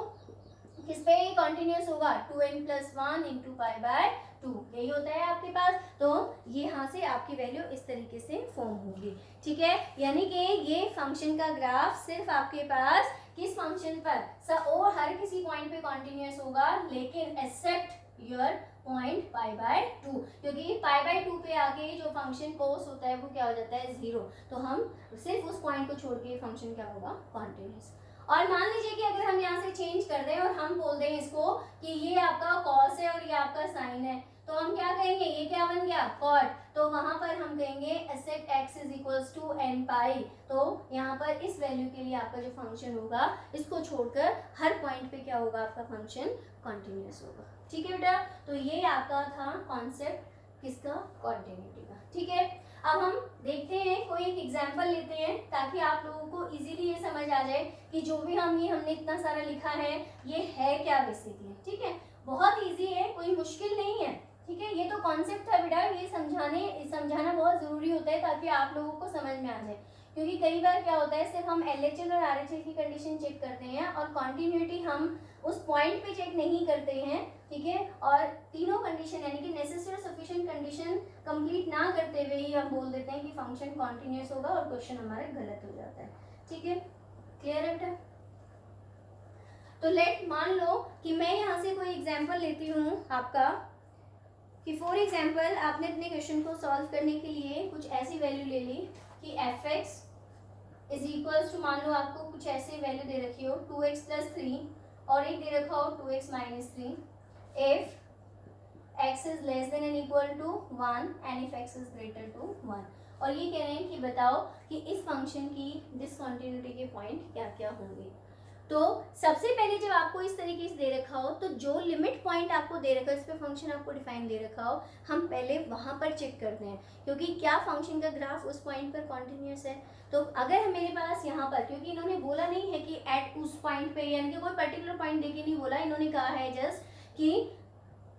किस पे कंटिन्यूअस होगा, 2n plus 1 into pi by 2, यही होता है आपके पास। तो ये यहाँ से आपकी वैल्यू इस तरीके से फॉर्म होगी। ठीक है, यानी कि ये फंक्शन का ग्राफ सिर्फ आपके पास किस फंक्शन पर, और हर किसी पॉइंट पे कंटिन्यूअस होगा, लेकिन except your point pi by 2, क्योंकि पाई बाय 2 पे आके जो फंक्शन कोस होता है वो क्या हो जाता है, 0। तो हम सिर्फ उस पॉइंट को छोड़ के फंक्शन क्या होगा, कॉन्टिन्यूअस। और मान लीजिए कि अगर हम यहाँ से चेंज कर दें और हम बोल दें इसको कि ये आपका कॉस है और ये आपका साइन है, तो हम क्या कहेंगे, ये क्या बन गया, कॉट। तो वहां पर हम कहेंगे except x is equals to n pi. तो यहाँ पर इस वैल्यू के लिए आपका जो फंक्शन होगा, इसको छोड़कर हर पॉइंट पे क्या होगा, आपका फंक्शन कॉन्टिन्यूअस होगा। ठीक है बेटा, तो ये आपका था कॉन्सेप्ट किसका, कॉन्टिन्यूटी का। ठीक है, अब हम देखते हैं, कोई एक एग्जाम्पल लेते हैं ताकि आप लोगों को इजीली ये समझ आ जाए कि जो भी हमने इतना सारा लिखा है ये है क्या बेसिकली। ठीक है, बहुत इजी है, कोई मुश्किल नहीं है। ठीक है, ये तो कॉन्सेप्ट था बेटा, ये समझाना बहुत ज़रूरी होता है ताकि आप लोगों को समझ में आ जाए। क्योंकि कई बार क्या होता है, सिर्फ हम LHL और RHL की कंडीशन चेक करते हैं और कॉन्टिन्यूटी हम उस पॉइंट पे चेक नहीं करते हैं। ठीक है, और तीनों कंडीशन यानी कि नेसेसरी और सफिशिएंट कंडीशन कंप्लीट ना करते हुए ही हम बोल देते हैं कि फंक्शन कॉन्टिन्यूअस होगा और क्वेश्चन हमारा गलत हो जाता है। ठीक है, क्लियर है बेटा। तो लेट मान लो कि मैं यहाँ से कोई एग्जाम्पल लेती हूँ आपका, कि फॉर एग्जाम्पल आपने अपने क्वेश्चन को सॉल्व करने के लिए कुछ ऐसी वैल्यू ले ली कि fx इज इक्वल्स टू, मान लो आपको कुछ ऐसे वैल्यू दे रखी हो 2x प्लस 3 और एक दे रखा हो 2x minus 3, if x is less than and equal to 1 and if x is greater to 1। और ये कह रहे हैं कि बताओ कि इस फंक्शन की डिसकंटिन्यूटी के पॉइंट क्या क्या होंगे। तो सबसे पहले जब आपको इस तरीके से दे रखा हो, तो जो लिमिट पॉइंट आपको दे रखा है, इस पे फंक्शन आपको डिफाइन दे रखा हो, हम पहले वहाँ पर चेक करते हैं क्योंकि क्या फंक्शन का ग्राफ उस पॉइंट पर कॉन्टिन्यूस है। तो अगर मेरे पास यहाँ पर, क्योंकि इन्होंने बोला नहीं है कि एट उस पॉइंट पे, यानी कि कोई पर्टिकुलर पॉइंट देके नहीं बोला, इन्होंने कहा है जस्ट कि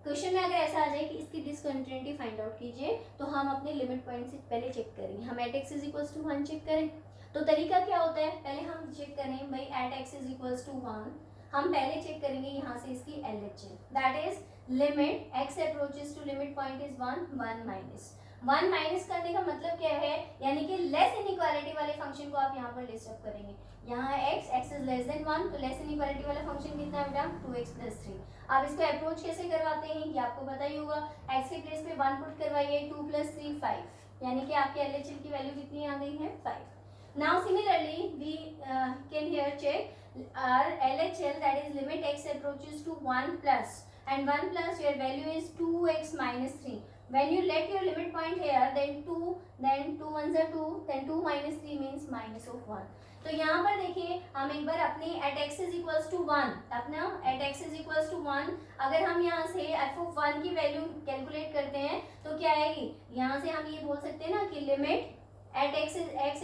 क्वेश्चन में अगर ऐसा आ जाए कि इसकी डिसकंटिन्यूटी फाइंड आउट कीजिए, तो हम अपने लिमिट पॉइंट से पहले चेक करेंगे। हम at x is equals to 1 check करें, तो तरीका क्या होता है, पहले हम चेक करें भाई at x is equals to 1, हम पहले चेक करेंगे यहाँ से इसकी LHL, that is limit x approaches to limit point is 1 minus करने का मतलब क्या है, यानी कि लेस इनइक्वालिटी वाले वाले फंक्शन को आप यहाँ पर लिस्ट अप करेंगे। यहाँ x x is less then 1, तो लेस देन इक्वालिटी वाला फंक्शन कितना है बेटा 2x प्लस 3। आप इसको अप्रोच कैसे करवाते हैं ये आपको पता ही होगा। x के प्लेस पे 1 पुट करवाइए, 2 प्लस 3 5, यानी कि आपके LHL की वैल्यू कितनी आ गई है 5। Now similarly we can here check our LHL, that is limit x approaches to 1 plus and 1 plus your value is 2x minus 3. When you let your limit point here, then 2 ones are 2, then 2 minus 3 means minus of 1. तो यहाँ पर देखिए हम एक बार अपनी at x is equals to 1, अपना at x is equals to 1 अगर हम यहाँ से f of 1 की वैल्यू कैलकुलेट करते हैं तो क्या आएगी, यहाँ से हम ये बोल सकते हैं ना कि limit at x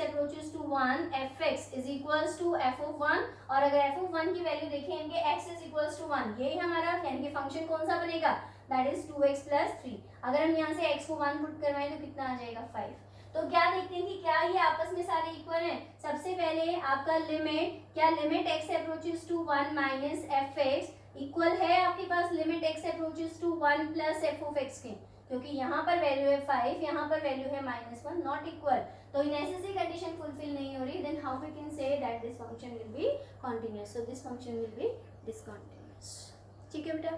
approaches to 1 fx is equals to f of 1, और अगर f of 1 की वैल्यू देखेंगे x is equals to 1, यही हमारा यानी कि फंक्शन कौन सा बनेगा, that is 2x plus 3। अगर हम यहाँ से x को 1 पुट करवाएं तो कितना आ जाएगा 5। तो क्या देखते हैं कि क्या ये आपस में सारे इक्वल हैं। सबसे पहले आपका लिमिट, क्या limit x approaches to 1 minus fx equal है आपके पास limit x approaches to 1 plus f of x के, क्योंकि यहाँ पर वैल्यू है 5, यहाँ पर वैल्यू है -1, नॉट इक्वल। तो नेसेसरी कंडीशन फुलफिल नहीं हो रही, then how we can say that this function will be continuous, so this function will be discontinuous. ठीक है बेटा,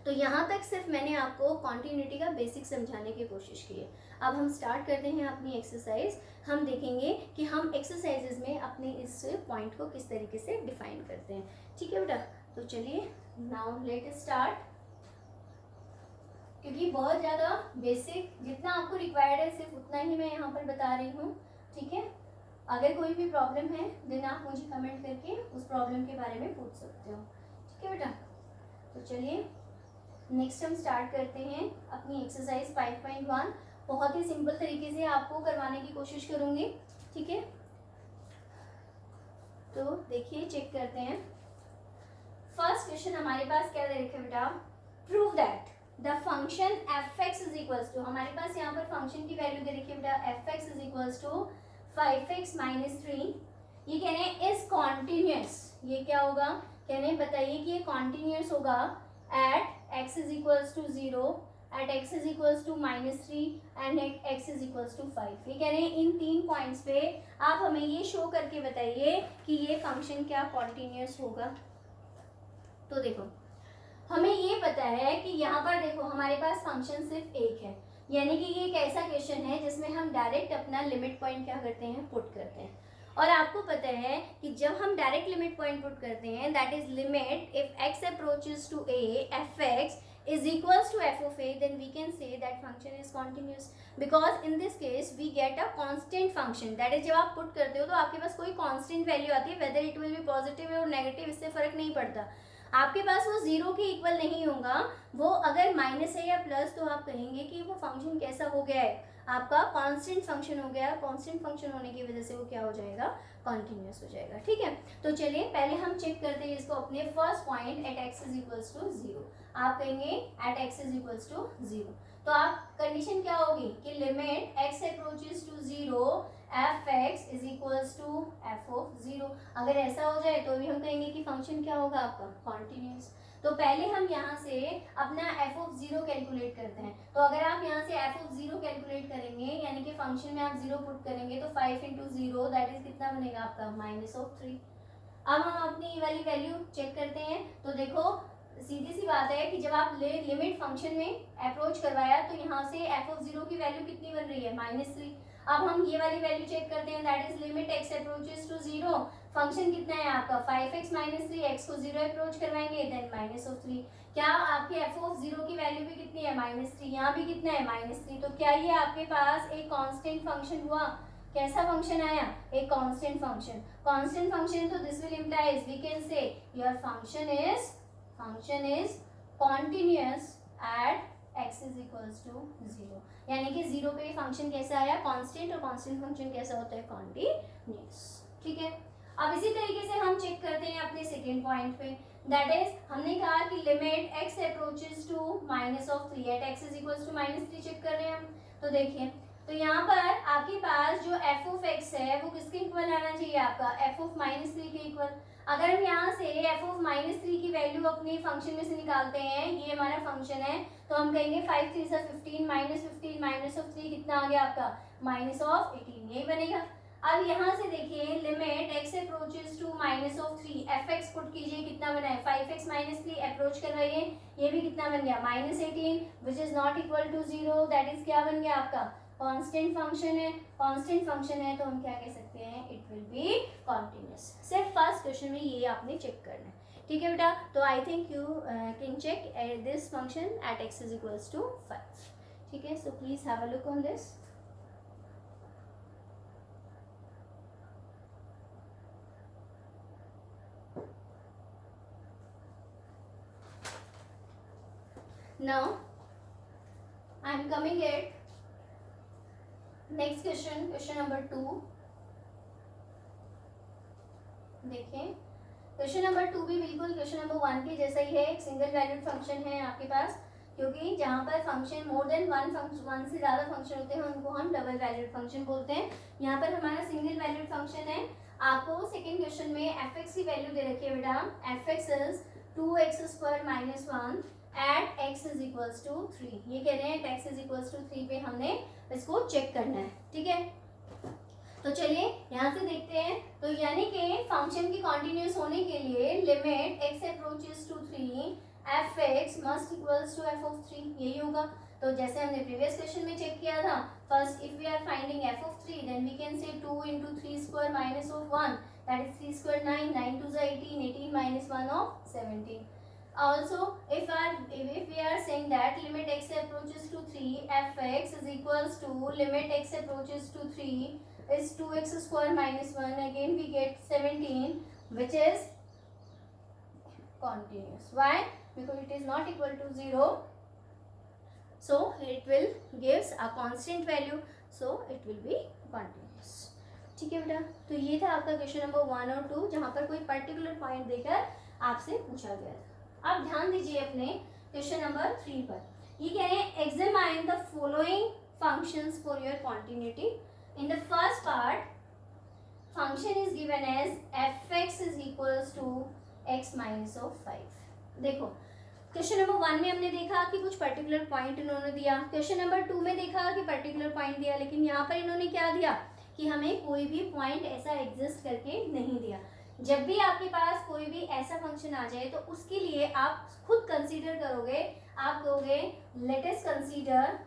तो यहाँ तक सिर्फ मैंने आपको कॉन्टिन्यूटी का बेसिक समझाने की कोशिश की है। अब हम स्टार्ट करते हैं अपनी एक्सरसाइज। हम देखेंगे कि हम एक्सरसाइजेज में अपने इस पॉइंट को किस तरीके से डिफाइन करते हैं। ठीक है बेटा, तो चलिए नाउ लेट अस स्टार्ट, क्योंकि बहुत ज़्यादा बेसिक जितना आपको रिक्वायर्ड है सिर्फ उतना ही मैं यहाँ पर बता रही हूँ। ठीक है, अगर कोई भी प्रॉब्लम है देन आप मुझे कमेंट करके उस प्रॉब्लम के बारे में पूछ सकते हो। ठीक है बेटा, तो चलिए नेक्स्ट हम स्टार्ट करते हैं अपनी एक्सरसाइज 5.1। बहुत ही सिंपल तरीके से आपको करवाने की कोशिश करूँगी। ठीक है, तो देखिए चेक करते हैं। फर्स्ट क्वेश्चन हमारे पास क्या दे रखा है बेटा, prove that the function fx is equals to, हमारे पास यहाँ पर फंक्शन की वैल्यू दे रखी है बेटा fx is equals to 5x minus 3। ये कह रहे हैं इज कॉन्टिन्यूस, ये क्या होगा, कह रहे हैं बताइए कि ये कॉन्टिन्यूस होगा at x is equals to 0, at x is equals to -3 and at x is equals to 5। ये कह रहे हैं इन 3 पॉइंट्स पे आप हमें ये शो करके बताइए कि ये फंक्शन क्या कॉन्टिन्यूस होगा। तो देखो हमें ये पता है कि यहाँ पर देखो हमारे पास फंक्शन सिर्फ एक है, यानी कि ये एक ऐसा क्वेश्चन है जिसमें हम डायरेक्ट अपना लिमिट पॉइंट क्या करते हैं, पुट करते हैं। और आपको पता है कि जब हम डायरेक्ट लिमिट पॉइंट पुट करते हैं that is limit if x approaches to a fx is equals to f of a, then we can say that function is continuous, because in this case we get a constant function, that is जब आप put करते हो तो आपके पास कोई constant value आती है, whether it will B positive और नेगेटिव इससे फर्क नहीं पड़ता। आपके पास वो 0 के इक्वल नहीं होगा, वो अगर माइनस है या प्लस तो आप कहेंगे कि वो फंक्शन कैसा हो गया है, आपका कांस्टेंट फंक्शन हो गया। कांस्टेंट फंक्शन होने की वजह से वो क्या हो जाएगा, कंटिन्यूअस हो जाएगा। ठीक है, तो चलिए पहले हम चेक करते हैं इसको अपने first point at x is equals to 0। आप कहेंगे at x is equals to 0, तो आप कंडीशन क्या होगी कि limit x approaches to 0 fx is equals to f of 0। अगर ऐसा हो जाए तो भी हम कहेंगे कि फंक्शन क्या होगा आपका कॉन्टिन्यूस। तो पहले हम यहाँ से अपना f ऑफ 0 कैलकुलेट करते हैं। तो अगर आप यहाँ से f ऑफ 0 कैलकुलेट करेंगे यानी कि फंक्शन में आप 0 पुट करेंगे तो 5 इंटू 0 दैट इज कितना बनेगा आपका -3। अब हम अपनी ये वाली वैल्यू चेक करते हैं। तो देखो सीधी सी बात है कि जब आप लिमिट फंक्शन में अप्रोच करवाया तो यहाँ से f ऑफ 0 की वैल्यू कितनी बन रही है -3। अब हम ये वाली वैल्यू चेक करते हैं that is limit x approaches to 0, function कितना है आपका 5x माइनस 3, x को 0 अप्रोच करवाएंगे देन -3। क्या आपके f ऑफ 0 की वैल्यू भी कितनी है -3, यहाँ भी कितना है -3। तो क्या ये आपके पास एक कांस्टेंट फंक्शन हुआ, कैसा फंक्शन आया, एक कांस्टेंट फंक्शन। कांस्टेंट फंक्शन तो this will implies we can say your function is continuous at x is equals to 0, यानी कि 0 पे फंक्शन कैसा आया, कांस्टेंट, और कांस्टेंट फंक्शन कैसा होता है, कॉन्टिन्यूअस। ठीक है, अब इसी तरीके से हम चेक करते हैं अपने सेकेंड पॉइंट पे, दैट इज हमने कहा कि limit x approaches to -3 at x is equals to -3 check कर रहे हैं हम। तो देखिए तो यहाँ पर आपके पास जो f ऑफ x है वो किसके इक्वल आना चाहिए, आपका f ऑफ -3 के इक्वल। अगर हम यहाँ से f ऑफ -3 की वैल्यू अपने फंक्शन में से निकालते हैं, ये हमारा फंक्शन है, तो हम कहेंगे 5 3 15 -15 -3 कितना आ गया आपका -18, यही बनेगा। अब यहाँ से देखिए limit x approaches to minus of 3, fx put कीजिए, कितना बना है 5x माइनस 3, अप्रोच करवाइए, ये भी कितना बन गया -18 which is not equal to 0, that is क्या बन गया आपका कांस्टेंट फंक्शन है। कांस्टेंट फंक्शन है तो हम क्या कह सकते हैं, इट विल बी कॉन्टिन्यूस। सिर्फ फर्स्ट क्वेश्चन में ये आपने चेक करना है, ठीक है बेटा। तो I think you can check this function at x is equals to 5, ठीक है। So please have a look on this. Now I am coming at next question, question number 2। देखिए क्वेश्चन नंबर 2 भी बिल्कुल क्वेश्चन नंबर 1 के जैसा ही है, एक single valued function है आपके पास, क्योंकि जहाँ पर फंक्शन मोर देन वन से ज़्यादा फंक्शन होते हैं उनको हम डबल वैल्यूड फंक्शन बोलते हैं। यहाँ पर हमारा सिंगल वैल्यूड फंक्शन है। आपको सेकेंड क्वेश्चन में fx की वैल्यू दे रखी है बेटा, fx is 2x² minus 1 at x is equals to 3। ये कह रहे हैं x इज इक्वल्स टू 3 पे हमने इसको चेक करना है, ठीक है। तो चलिए यहाँ से देखते हैं। तो यानी कि फंक्शन की कॉन्टिन्यूस होने के लिए limit x approaches to 3 fx must equals to f of 3, यही होगा। तो जैसे हमने प्रीवियस क्वेश्चन में चेक किया था, first if we are finding f of 3 then we can say 2 into 3 square minus of 1, that is 3 square 9, 9 2 18, 18 minus 1 of 17। Also if we are saying that limit x approaches to 3 fx is equals to limit x approaches to 3 is 2x square minus 1, again we get 17 which is continuous. Why? Because it is not equal to 0, so it will gives a constant value, so it will be continuous, ठीक है बेटा। तो ये था आपका question number 1 और 2 जहाँ पर कोई पर्टिकुलर पॉइंट देकर आपसे पूछा गया था। अब ध्यान दीजिए अपने क्वेश्चन नंबर 3 पर। ये कह रहे हैं examine the following functions for your continuity. In the first part function is given as fx is equals to x minus of 5। देखो क्वेश्चन नंबर 1 में हमने देखा कि कुछ पर्टिकुलर पॉइंट इन्होंने दिया, क्वेश्चन नंबर 2 में देखा कि पर्टिकुलर पॉइंट दिया, लेकिन यहाँ पर इन्होंने क्या दिया कि हमें कोई भी पॉइंट ऐसा एग्जिस्ट करके नहीं दिया। जब भी आपके पास कोई भी ऐसा फंक्शन आ जाए तो उसके लिए आप खुद कंसीडर करोगे, आप कहोगे let us consider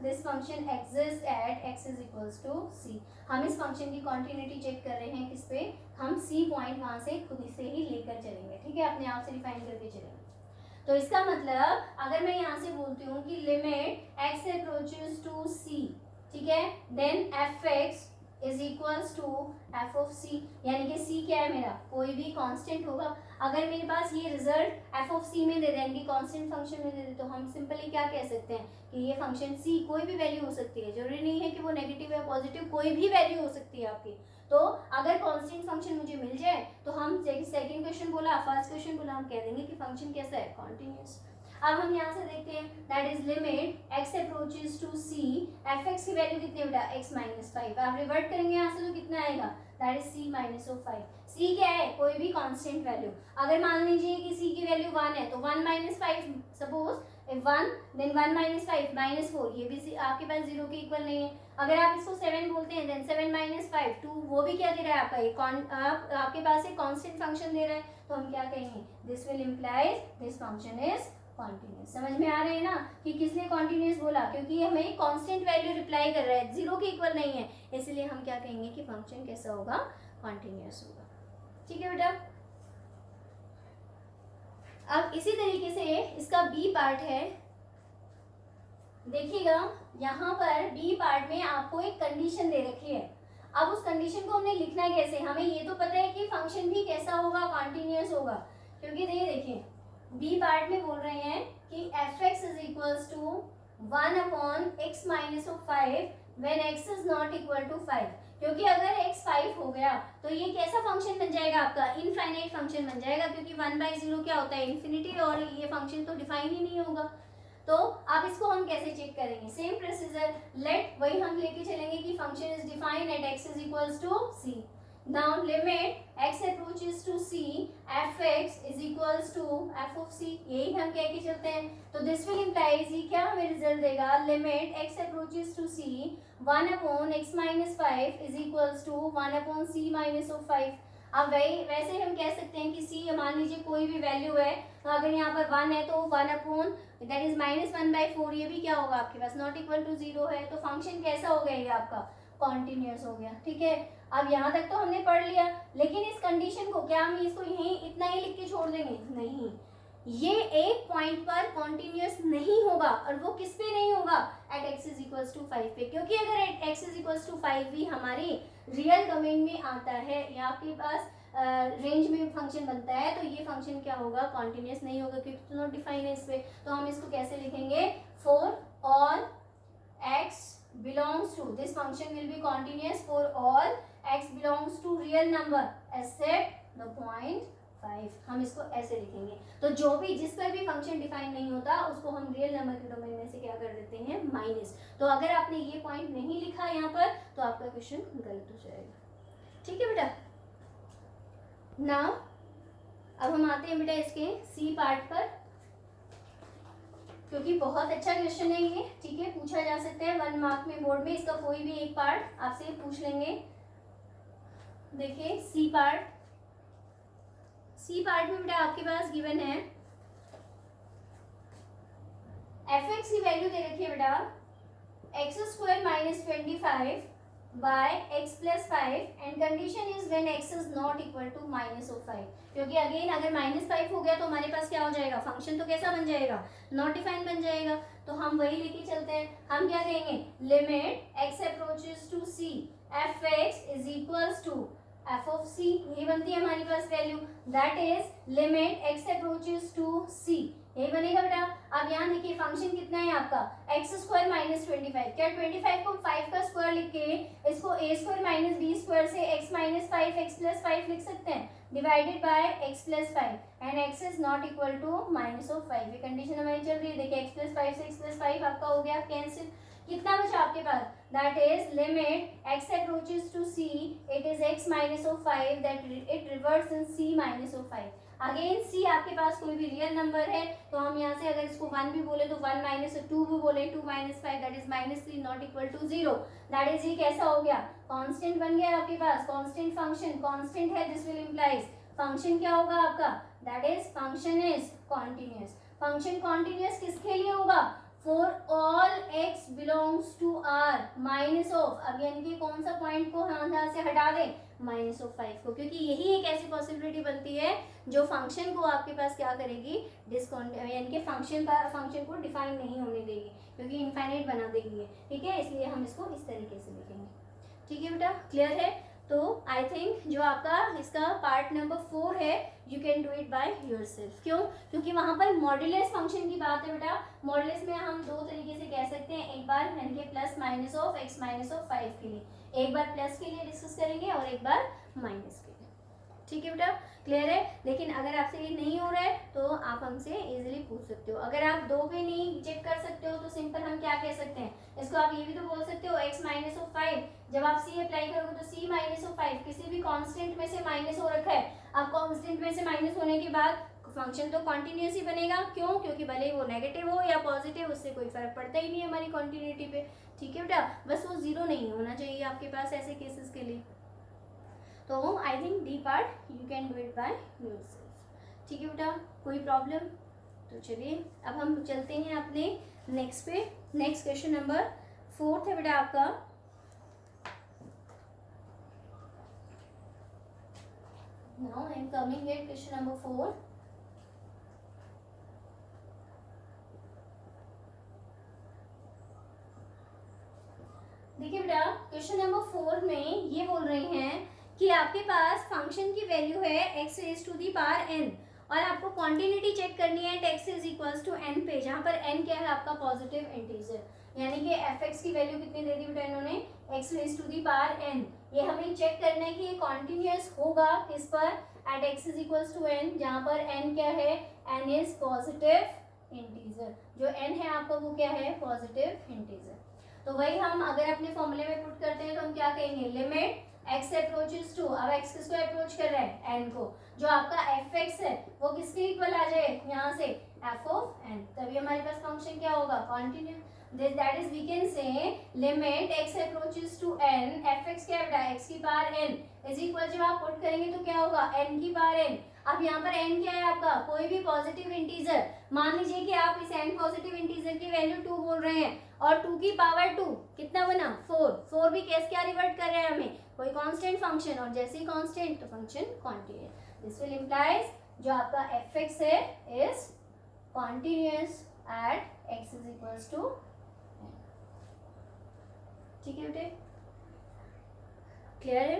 this function exist at x is equals to c। हम इस फंक्शन की कॉन्टिन्यूटी चेक कर रहे हैं किस पे, हम c पॉइंट वहां से खुद से ही लेकर चलेंगे, ठीक है, अपने आप से डिफाइन करके चलेंगे। तो इसका मतलब अगर मैं यहाँ से बोलती हूँ कि limit x approaches to c, ठीक है, then fx is equals to F of C, यानी कि सी क्या है मेरा, कोई भी कांस्टेंट होगा। अगर मेरे पास ये रिजल्ट एफ ऑफ सी में दे देंगे, कांस्टेंट फंक्शन में दे दे, तो हम सिंपली क्या कह सकते हैं कि ये फंक्शन सी कोई भी वैल्यू हो सकती है, जरूरी नहीं है कि वो नेगेटिव या पॉजिटिव, कोई भी वैल्यू हो सकती है आपकी। तो अगर कांस्टेंट फंक्शन मुझे मिल जाए तो हम सेकंड क्वेश्चन बोला, फर्स्ट क्वेश्चन बोला, हम कह देंगे कि फंक्शन कैसा है, कॉन्टिन्यूस। अब हम यहाँ से देखते हैं that is limit x approaches to c, fx की वैल्यू कितनी बेटा x माइनस 5। आप रिवर्ट करेंगे यहाँ से तो कितना आएगा, that is c minus of 5। c क्या है, कोई भी कांस्टेंट वैल्यू। अगर मान लीजिए कि c की वैल्यू 1 है तो 1 minus 5, suppose 1 then 1 minus 5 minus 4, ये भी आपके पास 0 के इक्वल नहीं है। अगर आप इसको 7 बोलते हैं देन 7 माइनस 5 2, वो भी क्या दे रहा है आपका, एक आपके पास एक कांस्टेंट फंक्शन दे रहा है, तो हम क्या कहेंगे, this will implies this function is continuous. समझ में आ रहे हैं ना कि किस लिए कॉन्टिन्यूस बोला, क्योंकि हमें कांस्टेंट वैल्यू रिप्लाई कर रहा है, 0 के इक्वल नहीं है, इसलिए हम क्या कहेंगे कि फंक्शन कैसा होगा, कॉन्टिन्यूस होगा, ठीक है बेटा। अब इसी तरीके से इसका बी पार्ट है, देखिएगा यहाँ पर बी पार्ट में आपको एक कंडीशन दे रखी है। अब उस कंडीशन को हमने लिखना कैसे, हमें ये तो पता है कि फंक्शन भी कैसा होगा, कॉन्टिन्यूस होगा, क्योंकि देखिए बी पार्ट में बोल रहे हैं कि fx is equals to 1 upon x minus of 5 when x is not equal to 5। क्योंकि अगर x 5 हो गया तो ये कैसा फंक्शन बन जाएगा आपका, इनफाइनाइट फंक्शन बन जाएगा, क्योंकि 1/0 क्या होता है, इन्फिनिटी, और ये फंक्शन तो डिफाइन ही नहीं होगा। तो अब इसको हम कैसे चेक करेंगे, सेम प्रोसीजर, लेट वही हम लेके चलेंगे कि function is defined at x is equals to c। Now limit x approaches to c, fx is equals to f of c, यही हम कह के चलते हैं। तो this will implies ये क्या हमें रिजल्ट देगा, limit x approaches to c 1/x-5 is equals to 1/c-5। अब वही वैसे हम कह सकते हैं कि c मान लीजिए कोई भी वैल्यू है, तो अगर यहाँ पर 1 है तो 1/(-1/4) ये भी क्या होगा आपके पास, नॉट इक्वल टू 0 है। तो फंक्शन कैसा हो गया ये आपका, कॉन्टिन्यूअस हो गया। ठीक है, अब यहाँ तक तो हमने पढ़ लिया, लेकिन इस कंडीशन को क्या हम इसको यहीं इतना ही लिख के छोड़ देंगे, नहीं, ये एक पॉइंट पर कॉन्टिन्यूअस नहीं होगा। और वो किस पे नहीं होगा, at x is equals to 5 पे, क्योंकि अगर at x is equals to 5 भी हमारी रियल डोमेन में आता है या आपके पास रेंज में फंक्शन बनता है, तो ये फंक्शन क्या होगा, कॉन्टिन्यूअस नहीं होगा, क्योंकि तो नॉट डिफाइन है इस पे। तो हम इसको कैसे लिखेंगे, for all x belongs to, this function will be continuous for all x belongs to real number except the point 5। हम इसको ऐसे लिखेंगे। तो जो भी जिस पर भी फंक्शन डिफाइन नहीं होता उसको हम रियल नंबर के डोमेन में से क्या कर देते हैं, माइनस। तो अगर आपने ये पॉइंट नहीं लिखा यहाँ पर तो आपका क्वेश्चन गलत हो जाएगा। ठीक है बेटा, नाउ अब हम आते हैं बेटा इसके सी पार्ट पर, क्योंकि बहुत अच्छा क्वेश्चन है ये। ठीक है, पूछा जा सकता है 1 मार्क में बोर्ड में, इसका कोई भी एक पार्ट आपसे पूछ लेंगे। देखिए सी पार्ट, सी पार्ट में बेटा आपके पास गिवन है fx की वैल्यू दे रखी है बेटा x² - 25 by x plus 5 and condition is when x is not equal to -5। क्योंकि अगेन अगर -5 हो गया तो हमारे पास क्या हो जाएगा, फंक्शन तो कैसा बन जाएगा, नॉट डिफाइन बन जाएगा। तो हम वही लेके चलते हैं, हम क्या कहेंगे, limit x approaches to c fx is equals to f of c, ये बनती है हमारे पास value, that is limit x approaches to c, यही बनेगा बेटा। अब यहाँ देखिए फंक्शन कितना है आपका, x² - 25। क्या 25 को 5 का स्क्वायर लिख के इसको a² - b² से x - 5 x + 5 लिख सकते हैं, divided by x + 5 and x is not equal to -5। ये कंडीशन हमारी चल रही है। देखिए x + 5 से x + 5 आपका हो गया कैंसिल। कितना बचा आपके पास, that is limit x approaches to c, it is x - 5 that it reverts in c - 5। Again c आपके पास कोई भी रियल नंबर है, तो हम यहाँ से अगर इसको 1 भी बोले तो 1 - 2 भी बोले, 2 - 5 that is -3 not equal to 0। That is ये कैसा हो गया, कांस्टेंट बन गया आपके पास, कांस्टेंट फंक्शन, कांस्टेंट है, दिस विल इंप्लाइज फंक्शन क्या होगा आपका, that is function is continuous. Function continuous किसके लिए होगा, for all x belongs to r minus of, अब यानी कि कौन सा पॉइंट को हम यहाँ से हटा दें, -5 को, क्योंकि यही एक ऐसी पॉसिबिलिटी बनती है जो फंक्शन को आपके पास क्या करेगी, यानी कि फंक्शन को डिफाइन नहीं होने देगी, क्योंकि इनफाइनाइट बना देगी ये। ठीक है, इसलिए हम इसको इस तरीके से लिखेंगे। ठीक है बेटा, क्लियर है। तो आई थिंक जो आपका इसका पार्ट नंबर 4 है, you can do it by yourself. क्यों, क्योंकि वहां पर मॉड्यूलस फंक्शन की बात है बेटा। मॉड्यूलस में हम दो तरीके से कह सकते हैं, एक बार यानी कि प्लस माइनस ऑफ x - 5 के लिए, एक बार प्लस के लिए डिस्कस करेंगे और एक बार माइनस के लिए। ठीक है बेटा, क्लियर है। लेकिन अगर आपसे ये नहीं हो रहा है तो आप हमसे इजीली पूछ सकते हो। अगर आप दो पे नहीं चेक कर सकते हो तो सिंपल हम क्या कह सकते हैं, इसको आप ये भी तो बोल सकते हो x - 5, जब आप c अप्लाई करोगे तो c - 5 किसी भी कांस्टेंट में से माइनस हो रखा है। अब कांस्टेंट में से माइनस होने के बाद फंक्शन तो कॉन्टिन्यूस ही बनेगा। क्यों, क्योंकि भले ही वो नेगेटिव हो या पॉजिटिव, उससे कोई फर्क पड़ता ही नहीं है हमारी कॉन्टिन्यूटी पे। ठीक है बेटा, बस वो जीरो नहीं होना चाहिए आपके पास ऐसे केसेस के लिए। तो I think D part you can do it by yourself. ठीक है बेटा, कोई प्रॉब्लम, तो चलिए अब हम चलते हैं अपने नेक्स्ट पे। नेक्स्ट क्वेश्चन नंबर 4 है बेटा आपका। Now I am coming at question number 4। देखिए बेटा, क्वेश्चन नंबर 4 में ये बोल रहे हैं कि आपके पास फंक्शन की वैल्यू है x⁴n और आपको क्वांटिटी चेक करनी है x is equals to n पे, जहाँ पर n क्या है आपका पॉजिटिव इंटीजर, यानी कि fx की वैल्यू कितनी दे दी बेटा इन्होंने, x⁴n। ये हमें चेक करना है कि ये कॉन्टिन्यूअस होगा किस पर, at x is equals to n, जहाँ पर n क्या है, n इज पॉजिटिव इंटीजर, जो n है आपका वो क्या है, पॉजिटिव इंटीजर। तो वही हम अगर अपने फॉर्मूले में पुट करते हैं तो हम क्या कहेंगे, लिमिट x अप्रोचेस टू, अब x किसको अप्रोच कर रहा है, n को, जो आपका fx है वो किसके इक्वल आ जाए यहाँ से, f of n, तभी हमारे पास फंक्शन क्या होगा, continuous. That is we can say limit x approaches to n fx क्या बेटा x की पावर n इज इक्वल, जब आप पुट करेंगे तो क्या होगा n की पावर n। अब यहाँ पर n क्या है आपका, कोई भी पॉजिटिव इंटीजर, मान लीजिए कि आप इस n पॉजिटिव इंटीजर की वैल्यू 2 बोल रहे हैं और 2 की पावर 2 कितना बना 4 भी केस क्या रिवर्ट कर रहे हैं हमें, कोई कांस्टेंट फंक्शन, और जैसे ही कांस्टेंट तो function continuous. This will implies जो आपका fx है is continuous at x is equals to, ठीक है बेटे, क्लियर है।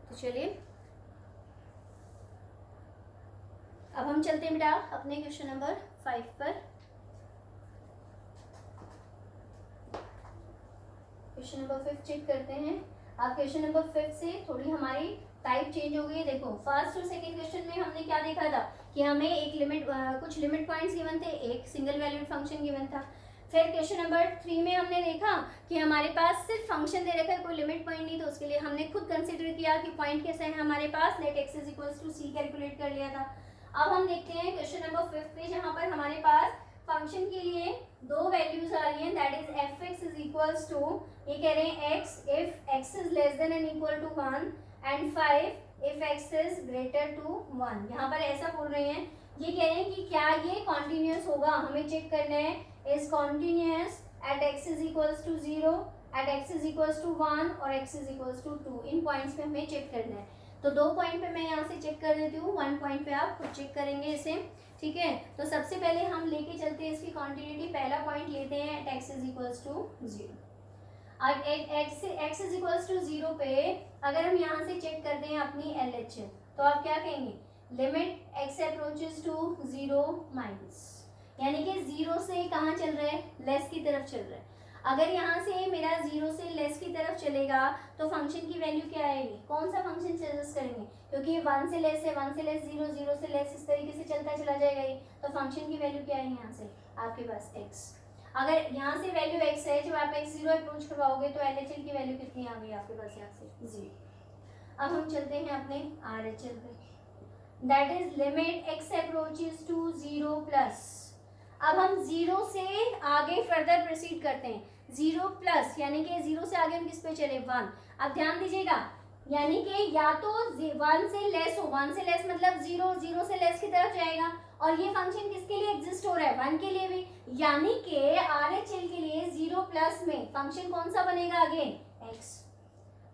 तो चलिए अब हम चलते हैं बेटा अपने क्वेश्चन नंबर 5 पर। क्वेश्चन नंबर 5 चेक करते हैं। अब क्वेश्चन नंबर 5 से थोड़ी हमारी टाइप चेंज हो गई है। देखो फर्स्ट और सेकंड क्वेश्चन में हमने क्या देखा था कि हमें एक लिमिट कुछ लिमिट पॉइंट्स गिवन थे, एक सिंगल वैल्यूड फंक्शन गिवन था। फिर क्वेश्चन नंबर 3 में हमने देखा कि हमारे पास सिर्फ फंक्शन दे रखा है, कोई लिमिट पॉइंट नहीं, तो उसके लिए हमने खुद कंसीडर किया कि पॉइंट कैसा है हमारे पास, let X is equals to C calculate कर लिया था। अब हम देखते हैं क्वेश्चन नंबर 5 पे, जहां पर हमारे पास फंक्शन के लिए दो वैल्यूज आ रही हैं, that is f x is equals to, ये कह रहे हैं x if x is less than and equal to 1 and 5 if x is greater to 1। यहाँ पर ऐसा बोल रहे हैं, ये कह रहे हैं कि क्या ये कॉन्टिन्यूअस होगा, हमें चेक करना है is continuous at x is equals to 0, at x is equals to 1 और x is equals to 2। In points पे हमें चेक करना है। तो दो पॉइंट पे मैं यहाँ से चेक कर देती हूँ, वन पॉइंट पे आप खुद चेक करेंगे इसे, ठीक है। तो सबसे पहले हम लेके चलते हैं इसकी कॉन्टिन्यूटी। पहला पॉइंट लेते हैं at x is equals to 0। अब x is equals to 0 पे अगर हम यहाँ से चेक करते हैं अपनी LHS, तो आप क्या कहेंगे, limit x approaches to 0 minus, यानी कि 0 से कहाँ चल रहा है, लेस की तरफ चल रहा है। अगर यहाँ से मेरा 0 से लेस की तरफ चलेगा तो फंक्शन की वैल्यू क्या आएगी, कौन सा फंक्शन सजेस्ट करेंगे, क्योंकि 1 से लेस है, 1 से लेस 0, 0 से लेस, इस तरीके से चलता चला जाएगा ये। तो फंक्शन की वैल्यू क्या है यहाँ से आपके पास x। अगर यहाँ से वैल्यू x है, जब आप x0 अप्रोच करवाओगे तो LHL की वैल्यू कितनी आ गई आपके पास यहाँ से 0। अब हम चलते हैं अपने RHL पे, that is limit x approaches to 0 plus. अब हम 0 से आगे फर्दर प्रोसीड करते हैं, 0 प्लस यानी कि 0 से आगे हम किस पे चले 1। अब ध्यान दीजिएगा, यानी कि या तो 1 से लेस हो, 1 से लेस मतलब 0, 0 से लेस की तरफ जाएगा, और ये फंक्शन किसके लिए एग्जिस्ट हो रहा है, 1 के लिए भी, यानी कि RHL के लिए 0 प्लस में फंक्शन कौन सा बनेगा अगेन x।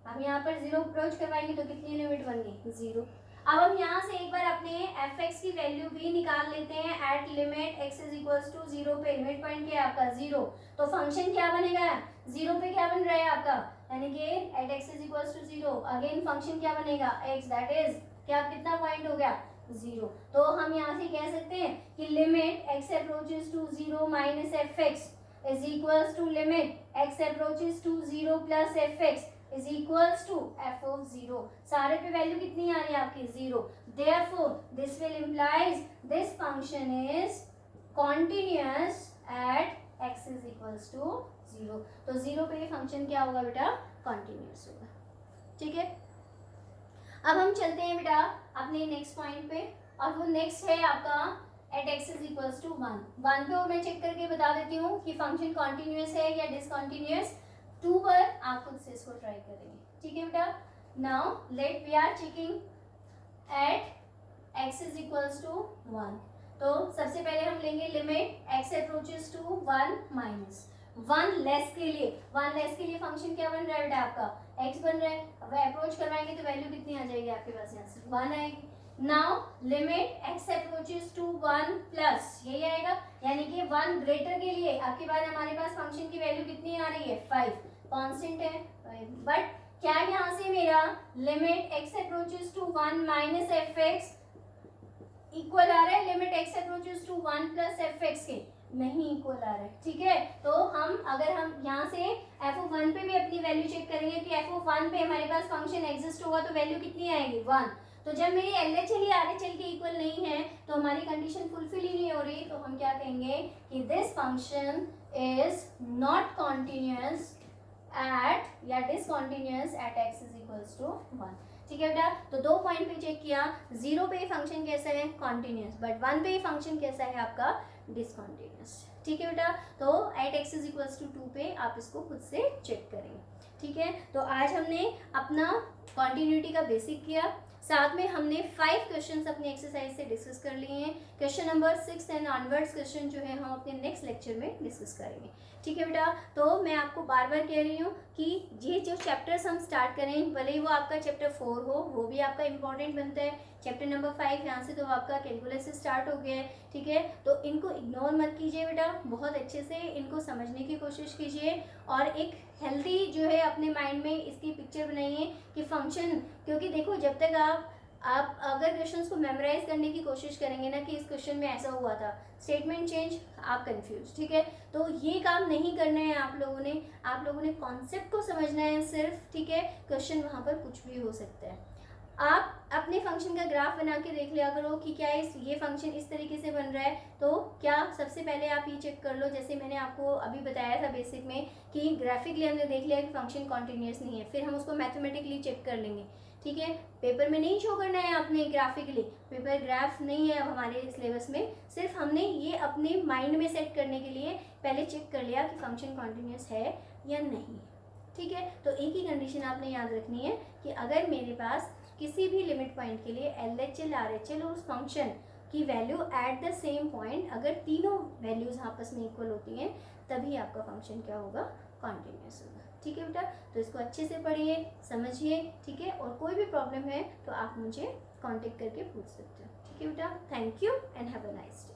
हम यहाँ पर 0 अप्रोच करवाएंगे तो कितनी लिमिट बन गई 0। अब हम यहाँ से एक बार अपने fx की वैल्यू भी निकाल लेते हैं at limit x is equals to 0 पे। लिमिट पॉइंट क्या है आपका 0, तो फंक्शन क्या बनेगा 0 पे, क्या बन रहा है आपका, यानी कि at x is equals to 0 again function क्या बनेगा x, दैट इज क्या, कितना पॉइंट हो गया 0। तो हम यहाँ से कह सकते हैं कि limit x approaches to 0 minus fx is equals to limit x approaches to 0 plus fx is equals to f of 0। सारे पे वैल्यू कितनी आ रही है आपकी 0। Therefore this will implies this function is continuous at x is equals to 0। तो 0 पे ये function क्या होगा बेटा, कंटिन्यूअस होगा, ठीक है। अब हम चलते हैं बेटा अपने नेक्स्ट पॉइंट पे, और वो नेक्स्ट है आपका at x is equals to 1 पे, और मैं चेक करके बता देती हूँ कि फंक्शन कंटिन्यूअस है या डिसकंटिन्यूअस। 2 पर आप खुद से इसको ट्राई करेंगे, ठीक है बेटा। Now let we are checking at x is equals to 1। तो सबसे पहले हम लेंगे limit x approaches to 1 minus 1 less के लिए, 1 लेस के लिए फंक्शन क्या बन रहा है बेटा आपका x बन रहा है। अब अप्रोच करवाएंगे तो वैल्यू कितनी आ जाएगी आपके पास, यहाँ से 1 आएगी। Now limit x approaches to 1 plus, यही आएगा, यानी कि 1 ग्रेटर के लिए आपके बाद हमारे पास फंक्शन की वैल्यू कितनी आ रही है 5, कांस्टेंट है। बट क्या यहाँ से मेरा limit x approaches to 1 minus fx equal आ रहा है limit x approaches to 1 plus fx के, नहीं इक्वल आ रहा है, ठीक है। तो हम अगर हम यहाँ से f(1) पे भी अपनी वैल्यू चेक करेंगे कि f(1) पे हमारे पास फंक्शन एग्जिस्ट होगा तो वैल्यू कितनी आएगी 1। तो जब मेरी LHL या RHL के इक्वल नहीं है तो हमारी कंडीशन फुलफिल ही नहीं हो रही, तो हम क्या कहेंगे कि this function is not continuous at या discontinuous at x is equals to 1, ठीक है बेटा। तो 2 पॉइंट पे चेक किया, 0 पे फंक्शन कैसा है कॉन्टिन्यूअस, बट 1 पे फंक्शन कैसा है आपका डिसकंटिन्यूअस। ठीक है बेटा, तो at x is equals to 2 पे आप इसको खुद से चेक करेंगे। ठीक है, तो आज हमने अपना कॉन्टिन्यूटी का बेसिक किया, साथ में हमने 5 क्वेश्चंस अपने एक्सरसाइज से डिस्कस कर लिए हैं। Question number 6 and onwards question जो है हम अपने नेक्स्ट लेक्चर में डिस्कस करेंगे। ठीक है बेटा, तो मैं आपको बार बार कह रही हूँ कि ये जो चैप्टर्स हम स्टार्ट करें, भले ही वो आपका चैप्टर 4 हो, वो भी आपका इंपॉर्टेंट बनता है। चैप्टर नंबर 5 यहाँ से तो आपका कैलकुलस से स्टार्ट हो गया है। ठीक है, तो इनको इग्नोर मत कीजिए बेटा, बहुत अच्छे से इनको समझने की कोशिश कीजिए और एक हेल्दी जो है अपने माइंड में इसकी पिक्चर बनाइए कि फंक्शन, क्योंकि देखो जब तक आप अगर क्वेश्चंस को मेमोराइज करने की कोशिश करेंगे ना कि इस क्वेश्चन में ऐसा हुआ था, स्टेटमेंट चेंज, आप कंफ्यूज। ठीक है, तो ये काम नहीं करना है आप लोगों ने कॉन्सेप्ट को समझना है सिर्फ। ठीक है, क्वेश्चन वहाँ पर कुछ भी हो सकता है। आप अपने फंक्शन का ग्राफ बना के देख लिया करो कि क्या ये फंक्शन इस तरीके से बन रहा है, तो क्या सबसे पहले आप ये चेक कर लो, जैसे मैंने आपको अभी बताया था बेसिक में कि ग्राफिकली हमने देख लिया कि फंक्शन कॉन्टिन्यूस नहीं है, फिर हम उसको मैथमेटिकली चेक कर लेंगे। ठीक है, पेपर में नहीं शो करना है आपने ग्राफिकली, पेपर ग्राफ नहीं है अब हमारे सिलेबस में, सिर्फ हमने ये अपने माइंड में सेट करने के लिए पहले चेक कर लिया कि फंक्शन कॉन्टिन्यूस है या नहीं। ठीक है, तो एक ही कंडीशन आपने याद रखनी है कि अगर मेरे पास किसी भी लिमिट पॉइंट के लिए LHL RHL और उस फंक्शन की value at the same point अगर तीनों वैल्यूज आपस में इक्वल होती हैं, तभी आपका फंक्शन क्या होगा, कॉन्टिन्यूस होगा। ठीक है बेटा, तो इसको अच्छे से पढ़िए, समझिए। ठीक है, और कोई भी प्रॉब्लम है तो आप मुझे कांटेक्ट करके पूछ सकते हो। ठीक है बेटा, thank you and have a nice day.